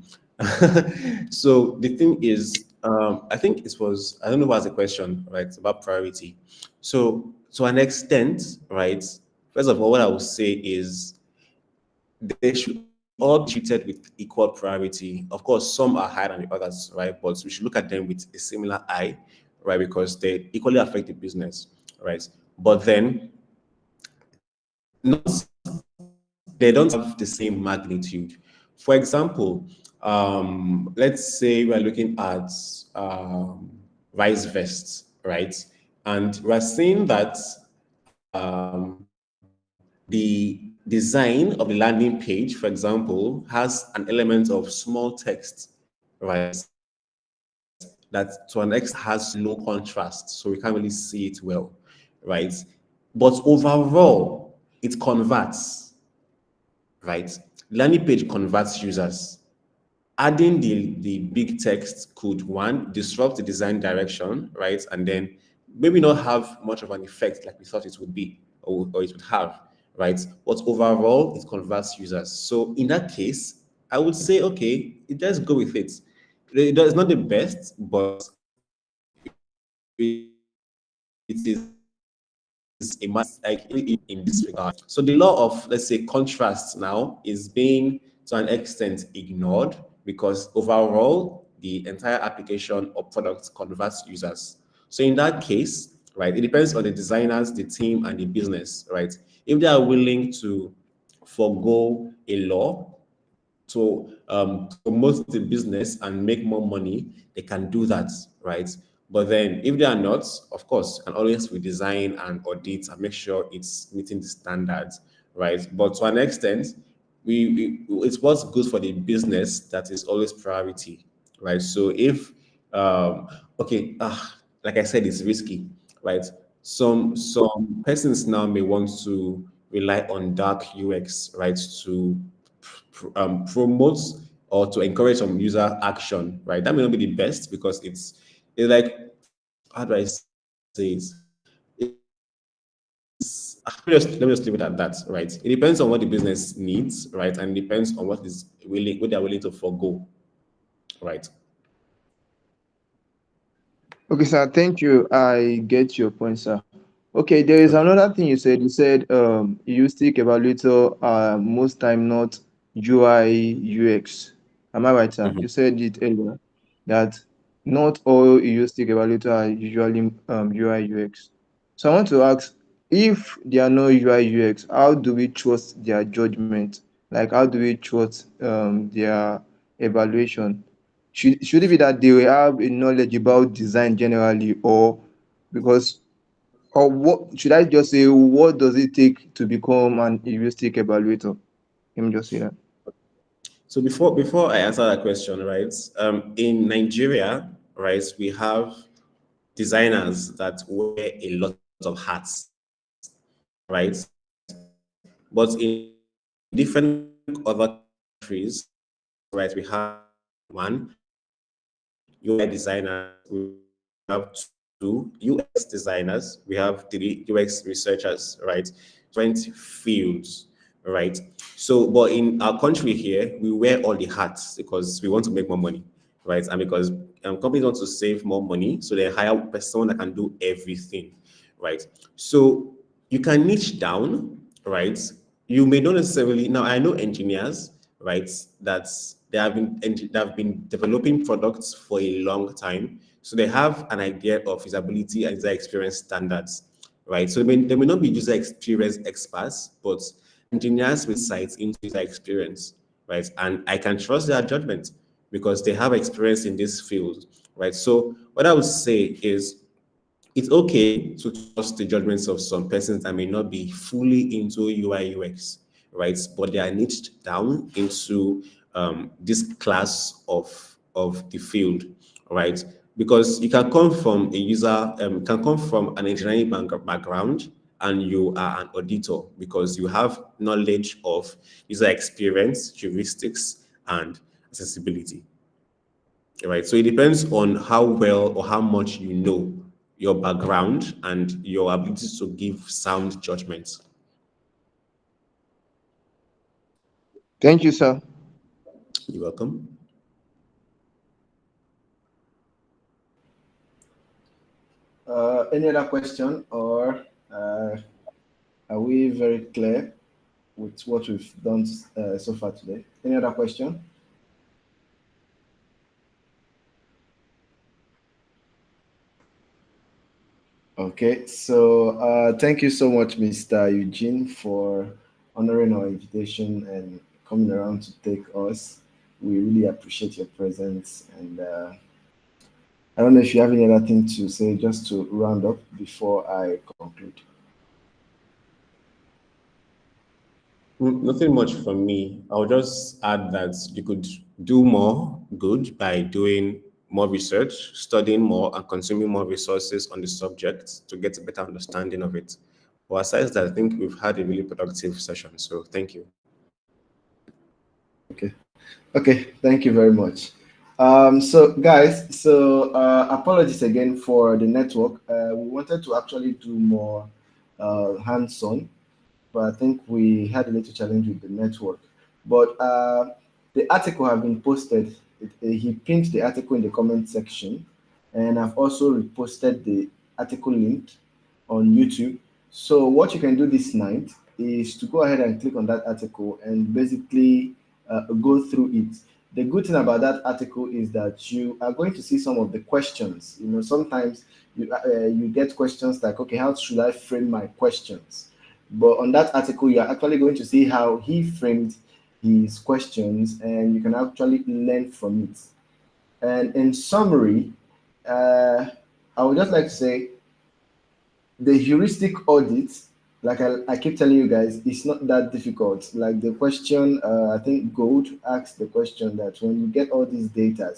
So the thing is, I think it was, I don't know what's the question, right? It's about priority. So to an extent, right? First of all, what I would say is they should all be treated with equal priority. Of course, some are higher than the others, right? But we should look at them with a similar eye, right? Because they equally affect the business, right? But then not they don't have the same magnitude. For example, let's say we're looking at Rise Vest, right? And we're seeing that the design of the landing page, for example, has an element of small text, right? That to an extent has low contrast, so we can't really see it well, right? But overall, it converts, right? Landing page converts users. Adding the big text could, one, disrupt the design direction, right? And then maybe not have much of an effect like we thought it would be or it would have, right? But overall, it converts users. So in that case, I would say, okay, just go with it. It's not the best, but it is a mass like in this regard. So the law of, let's say, contrast now is being to an extent ignored because overall the entire application or product converts users. So in that case, right, it depends on the designers, the team, and the business, right? If they are willing to forego a law to promote the business and make more money, they can do that, right? But then if they are not, of course, you can always redesign and audit and make sure it's meeting the standards, right? But to an extent, it's what's good for the business that is always priority, right? So if okay, like I said, it's risky, right? Some persons now may want to rely on dark UX, right, to promotes or to encourage some user action, right? That may not be the best because it's like, how do I say it? Let me just leave it at that, right? It depends on what the business needs, right? And it depends on what they're willing to forego, right? Okay, sir. Thank you. I get your point, sir. Okay, there is another thing you said. You said heuristic evaluator are most time not UI UX. Am I right, sir? Mhm. You said it earlier that not all heuristic evaluator are usually UI UX. So I want to ask, if they are not UI UX, how do we trust their judgment? Like, how do we trust their evaluation? Should it be that they will have a knowledge about design generally, or because, or what should I just say, what does it take to become an heuristic evaluator? Let me just say that. So before I answer that question, right? In Nigeria, right, we have designers that wear a lot of hats, right? But in different other countries, right, we have one UI designer, we have two UX designers, we have three UX researchers, right? 20 fields, right? So, but in our country here, we wear all the hats because we want to make more money, right? And because companies want to save more money, so they hire a person that can do everything, right? So you can niche down, right? You may not necessarily, now I know engineers, right, that they have been developing products for a long time, so they have an idea of usability and user experience standards, right? So they may not be user experience experts, but engineers with sight into user experience, right? And I can trust their judgment because they have experience in this field, right? So what I would say is it's okay to trust the judgments of some persons that may not be fully into UI UX, right? But they are niched down into this class of the field, right? Because you can come from a user, can come from an engineering background, and you are an auditor because you have knowledge of user experience, heuristics, and accessibility, right? So it depends on how well or how much you know your background and your ability to give sound judgments. Thank you, sir. You're welcome. Any other question, or are we very clear with what we've done so far today? Any other question? Okay, so thank you so much, Mr. Eugene, for honoring our invitation and coming around to take us. We really appreciate your presence, and I don't know if you have any other thing to say just to round up before I conclude. Nothing much from me. I'll just add that you could do more good by doing more research, studying more, and consuming more resources on the subject to get a better understanding of it. But aside that, I think we've had a really productive session. So thank you. Okay. Okay, thank you very much. So guys, so apologies again for the network. We wanted to actually do more hands-on, but I think we had a little challenge with the network. But the article have been posted. He pinned the article in the comment section, and I've also reposted the article link on YouTube. So what you can do this night is to go ahead and click on that article and basically go through it. The good thing about that article is that you are going to see some of the questions. You know, sometimes you get questions like, okay, how should I frame my questions? But on that article, you're actually going to see how he framed his questions, and you can actually learn from it. And in summary, I would just like to say the heuristic audit, like I keep telling you guys, it's not that difficult. Like the question, I think Gold asked the question that when you get all these data,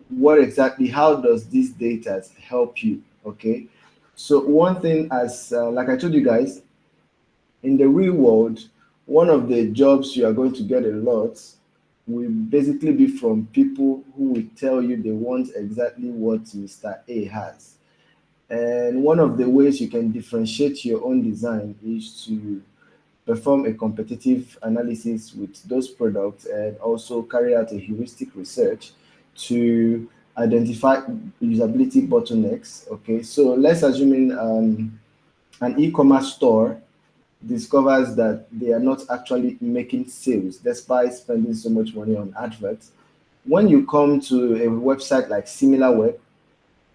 what exactly, how does these data help you? Okay. So one thing, as like I told you guys, in the real world, one of the jobs you are going to get a lot will basically be from people who will tell you they want exactly what Mr. A has. And one of the ways you can differentiate your own design is to perform a competitive analysis with those products and also carry out a heuristic research to identify usability bottlenecks. Okay, so let's assume an e-commerce store discovers that they are not actually making sales despite spending so much money on adverts, when you come to a website like SimilarWeb,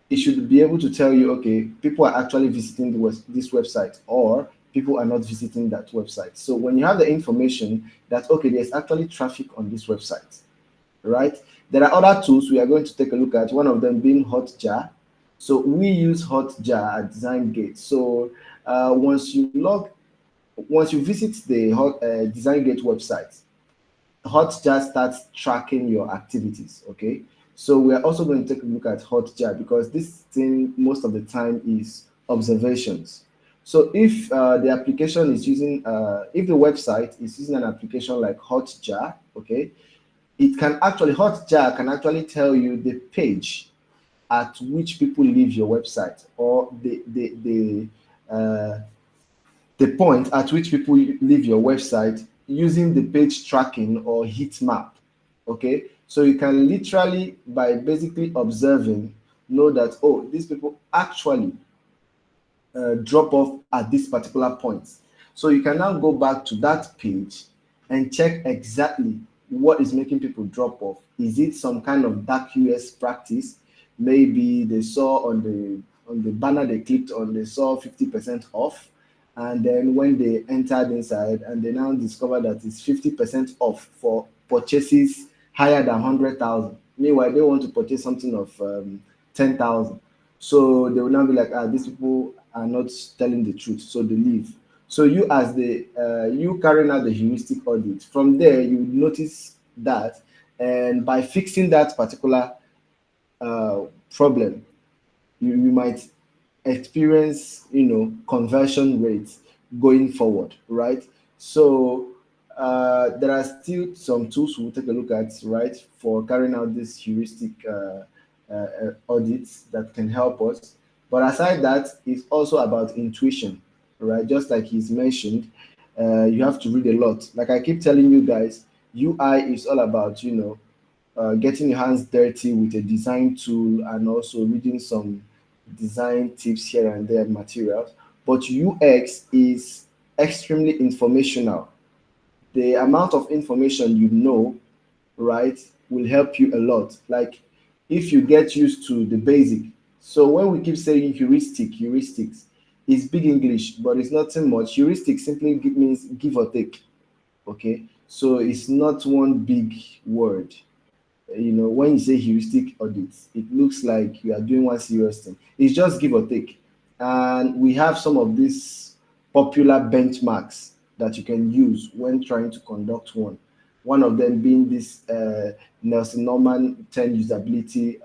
it should be able to tell you, okay, people are actually visiting this website, or people are not visiting that website. So when you have the information that, okay, there's actually traffic on this website, right? There are other tools we are going to take a look at, one of them being Hotjar. So we use Hotjar at Designgate. So once you visit the Designgate website, Hotjar starts tracking your activities. Okay, so we are also going to take a look at Hotjar because this thing most of the time is observations. So if the application is using, if the website is using an application like Hotjar, okay, Hotjar can actually tell you the page at which people leave your website, or the point at which people leave your website using the page tracking or heat map. Okay, so you can literally, by basically observing, know that, oh, these people actually drop off at this particular point. So you can now go back to that page and check exactly what is making people drop off. Is it some kind of dark US practice? Maybe they saw on the banner they clicked on, they saw 50% off, and then when they entered inside and they now discover that it's 50% off for purchases higher than 100,000. Meanwhile, they want to purchase something of 10,000. So they will now be like, these people are not telling the truth, so they leave. So you, as you carrying out the heuristic audit, from there you notice that, and by fixing that particular problem, you might experience, conversion rates going forward, right? So there are still some tools we'll take a look at, right, for carrying out this heuristic audits that can help us. But aside that, it's also about intuition, right? Just like he's mentioned, you have to read a lot. Like I keep telling you guys, UI is all about, getting your hands dirty with a design tool and also reading some design tips here and there, materials. But UX is extremely informational. The amount of information you know, right, will help you a lot. Like if you get used to the basic. So when we keep saying heuristics, it's big English, but it's nothing much. Heuristic simply means give or take. Okay, so it's not one big word. When you say heuristic audits, it looks like you are doing one serious thing. It's just give or take. And we have some of these popular benchmarks that you can use when trying to conduct one. One of them being this Nelson Norman 10 usability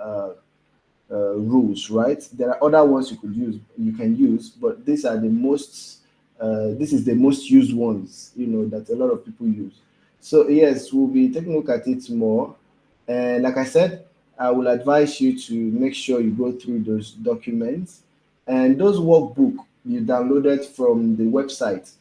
rules, right? There are other ones you can use, but these are the most, this is the most used ones, that a lot of people use. So yes, we'll be taking a look at it more. And like I said, I will advise you to make sure you go through those documents and those workbook you downloaded from the website.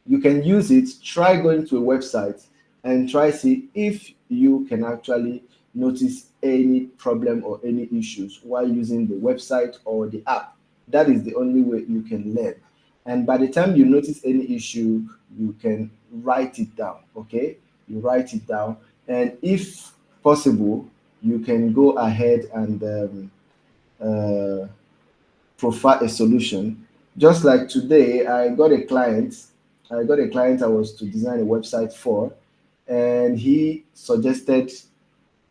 You can use it, try going to a website and try see if you can actually notice any problem or any issues while using the website or the app. That is the only way you can learn. And by the time you notice any issue, you can write it down, okay? You write it down. And if possible, you can go ahead and provide a solution. Just like today, I got a client I was to design a website for, and he suggested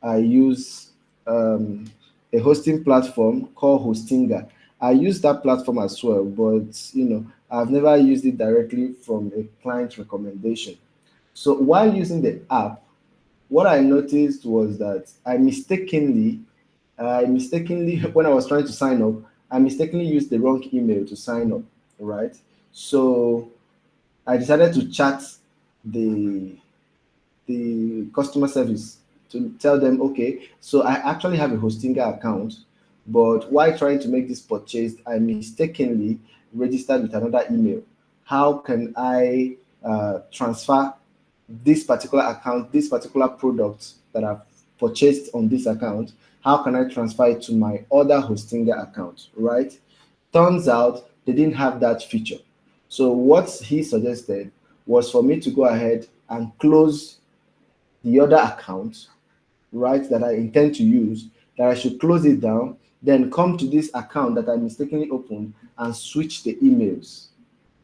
I use a hosting platform called Hostinga. I use that platform as well, but I've never used it directly from a client recommendation. So while using the app, what I noticed was that I mistakenly, when I was trying to sign up, I mistakenly used the wrong email to sign up, right? So I decided to chat the customer service to tell them, okay, so I actually have a Hostinga account, but while trying to make this purchase, I mistakenly registered with another email. How can I transfer this particular account, this particular product that I've purchased on this account? How can I transfer it to my other Hostinga account, right? Turns out they didn't have that feature. So what he suggested was for me to go ahead and close the other account, right, that I intend to use, that I should close it down, then come to this account that I mistakenly opened and switch the emails,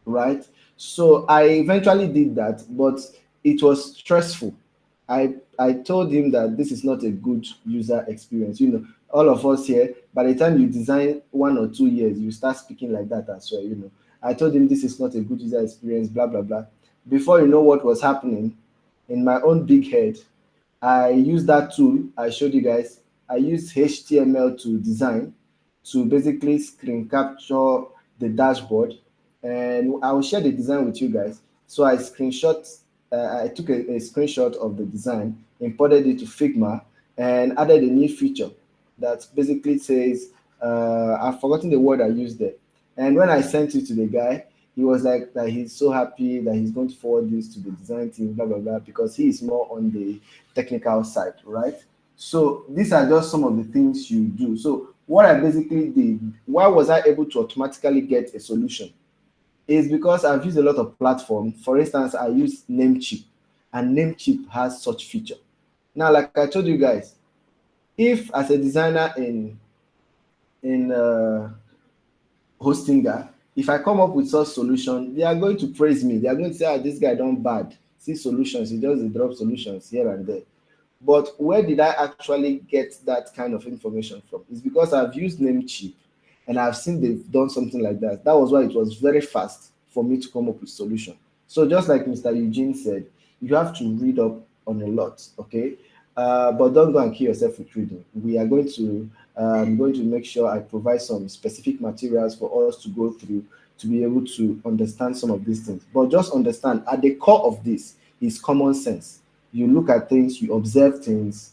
right? So I eventually did that, but it was stressful. I told him that this is not a good user experience. You know, all of us here, by the time you design 1 or 2 years, you start speaking like that as well. You know, I told him this is not a good user experience, blah blah blah. Before you know what was happening, in my own big head, I used that tool I showed you guys. I used HTML to design, to basically screen capture the dashboard, and I will share the design with you guys. So I took a screenshot of the design, imported it to Figma, and added a new feature that basically says, I've forgotten the word I used there. And when I sent it to the guy, he was like that he's so happy that he's going to forward this to the design team, blah blah blah, because he is more on the technical side, right? So these are just some of the things you do. So what I basically did, why was I able to automatically get a solution? Is because I've used a lot of platforms. For instance, I use Namecheap, and Namecheap has such feature. Now, like I told you guys, if as a designer in Hostinger, if I come up with such solution, they are going to praise me. They are going to say, "Ah, this guy done bad. See solutions. He just drop solutions here and there." But where did I actually get that kind of information from? It's because I've used Namecheap and I've seen they've done something like that. That was why it was very fast for me to come up with solution. So just like Mr. Eugene said, you have to read up on a lot, okay? But don't go and kill yourself with reading. We are going to make sure I provide some specific materials for us to go through to be able to understand some of these things. But just understand, at the core of this is common sense. You look at things, you observe things,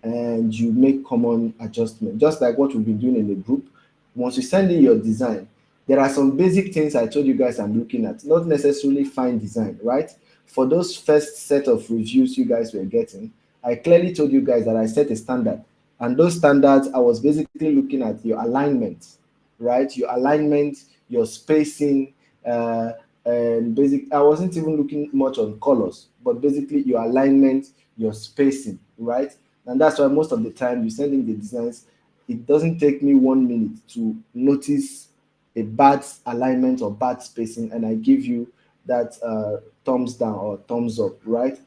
and you make common adjustment. Just like what we've been doing in the group. Once you send in your design, there are some basic things I told you guys I'm looking at, not necessarily fine design, right? For those first set of reviews you guys were getting, I clearly told you guys that I set a standard. And those standards, I was basically looking at your alignment, right? Your alignment, your spacing, and I wasn't even looking much on colors, but basically your alignment, your spacing, right? And that's why most of the time you send in the designs, it doesn't take me 1 minute to notice a bad alignment or bad spacing, and I give you that thumbs down or thumbs up, right?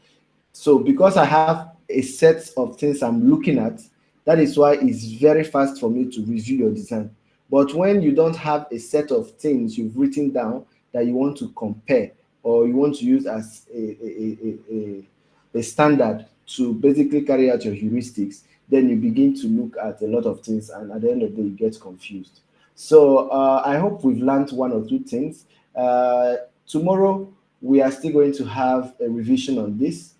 So because I have a set of things I'm looking at, that is why it's very fast for me to review your design. But when you don't have a set of things you've written down that you want to compare or you want to use as a standard to basically carry out your heuristics, then you begin to look at a lot of things, and at the end of the day, you get confused. So I hope we've learned 1 or 2 things. Tomorrow, we are still going to have a revision on this.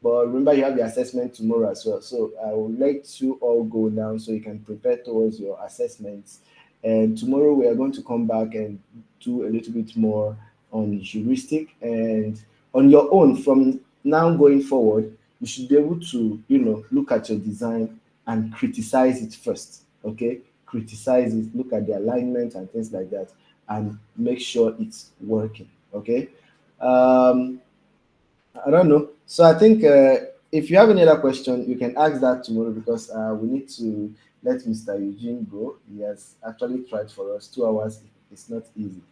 But remember, you have the assessment tomorrow as well. So I would like to all go down so you can prepare towards your assessments. And tomorrow we are going to come back and do a little bit more on heuristic. And on your own, from now going forward, you should be able to, look at your design and criticize it first. Okay? Criticize it, look at the alignment and things like that, and make sure it's working. Okay? I don't know. So I think if you have any other question, you can ask that tomorrow, because we need to let Mr. Eugene go. He has actually tried for us 2 hours. It's not easy,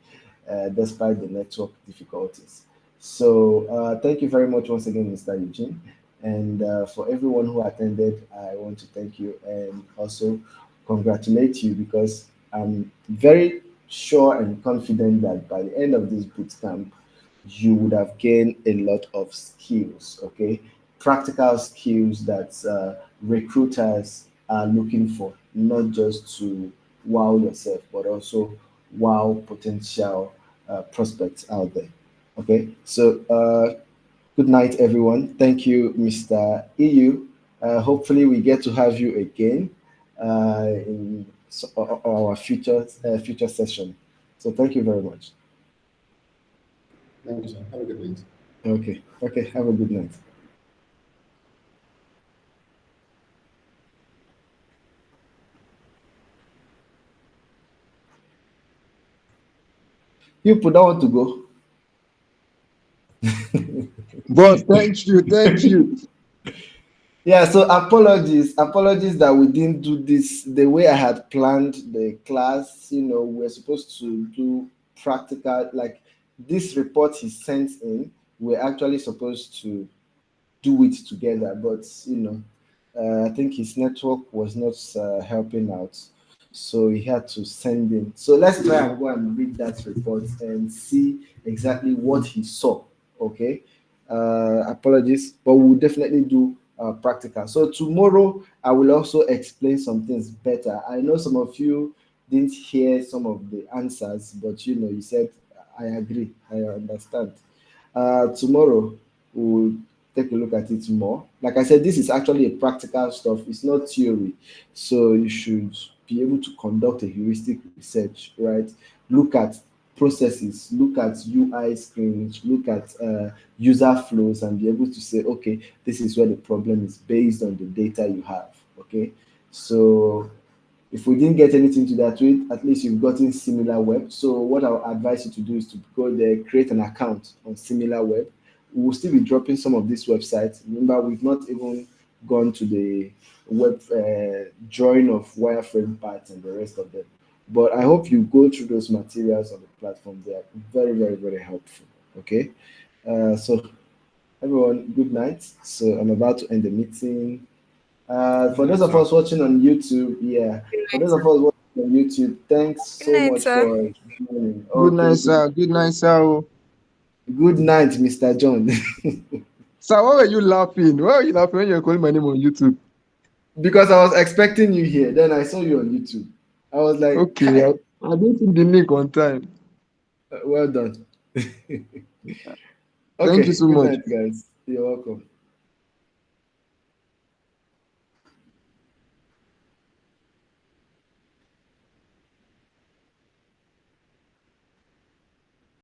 despite the network difficulties. So thank you very much once again, Mr. Eugene. And for everyone who attended, I want to thank you and also congratulate you, because I'm very sure and confident that by the end of this bootcamp, you would have gained a lot of skills, okay? Practical skills that recruiters are looking for, not just to wow yourself, but also wow potential prospects out there, okay? So good night, everyone. Thank you, Mr. EU. Hopefully we get to have you again in our future session. So thank you very much. Thank you, sir. Have a good night. Okay. Have a good night. You put don't want to go. Boss, thank you, thank you. Yeah, so apologies that we didn't do this the way I had planned the class. We're supposed to do practical, like this report he sent in, we're actually supposed to do it together, but I think his network was not helping out, so he had to send in. So let's try and go and read that report and see exactly what he saw. Okay, apologies, but we'll definitely do practical. So tomorrow I will also explain some things better. I know some of you didn't hear some of the answers, but you said I agree, I understand. Tomorrow we'll take a look at it more. Like I said, this is actually a practical stuff, it's not theory. So you should be able to conduct a heuristic research, right? Look at processes, look at UI screens, look at user flows, and be able to say, okay, this is where the problem is based on the data you have. Okay, so if we didn't get anything to that with, at least you've gotten SimilarWeb. So what I'll advise you to do is to go there, create an account on SimilarWeb. We will still be dropping some of these websites. Remember, we've not even gone to the web drawing of wireframe parts and the rest of them. But I hope you go through those materials on the platform. They are very, very, very helpful. Okay. So everyone, good night. So I'm about to end the meeting. For those of us watching on YouTube, for those of us watching on YouTube, thanks so night, much sir. for joining. Good Okay, night, sir. Good night, sir. good night, Mr. John. Sir, why were you laughing? Why were you laughing when you were calling my name on YouTube? Because I was expecting you here, then I saw you on YouTube. I was like, Okay, "Kai, I didn't see the link on time. well done." Thank you Okay, so good much. night, guys. You're welcome.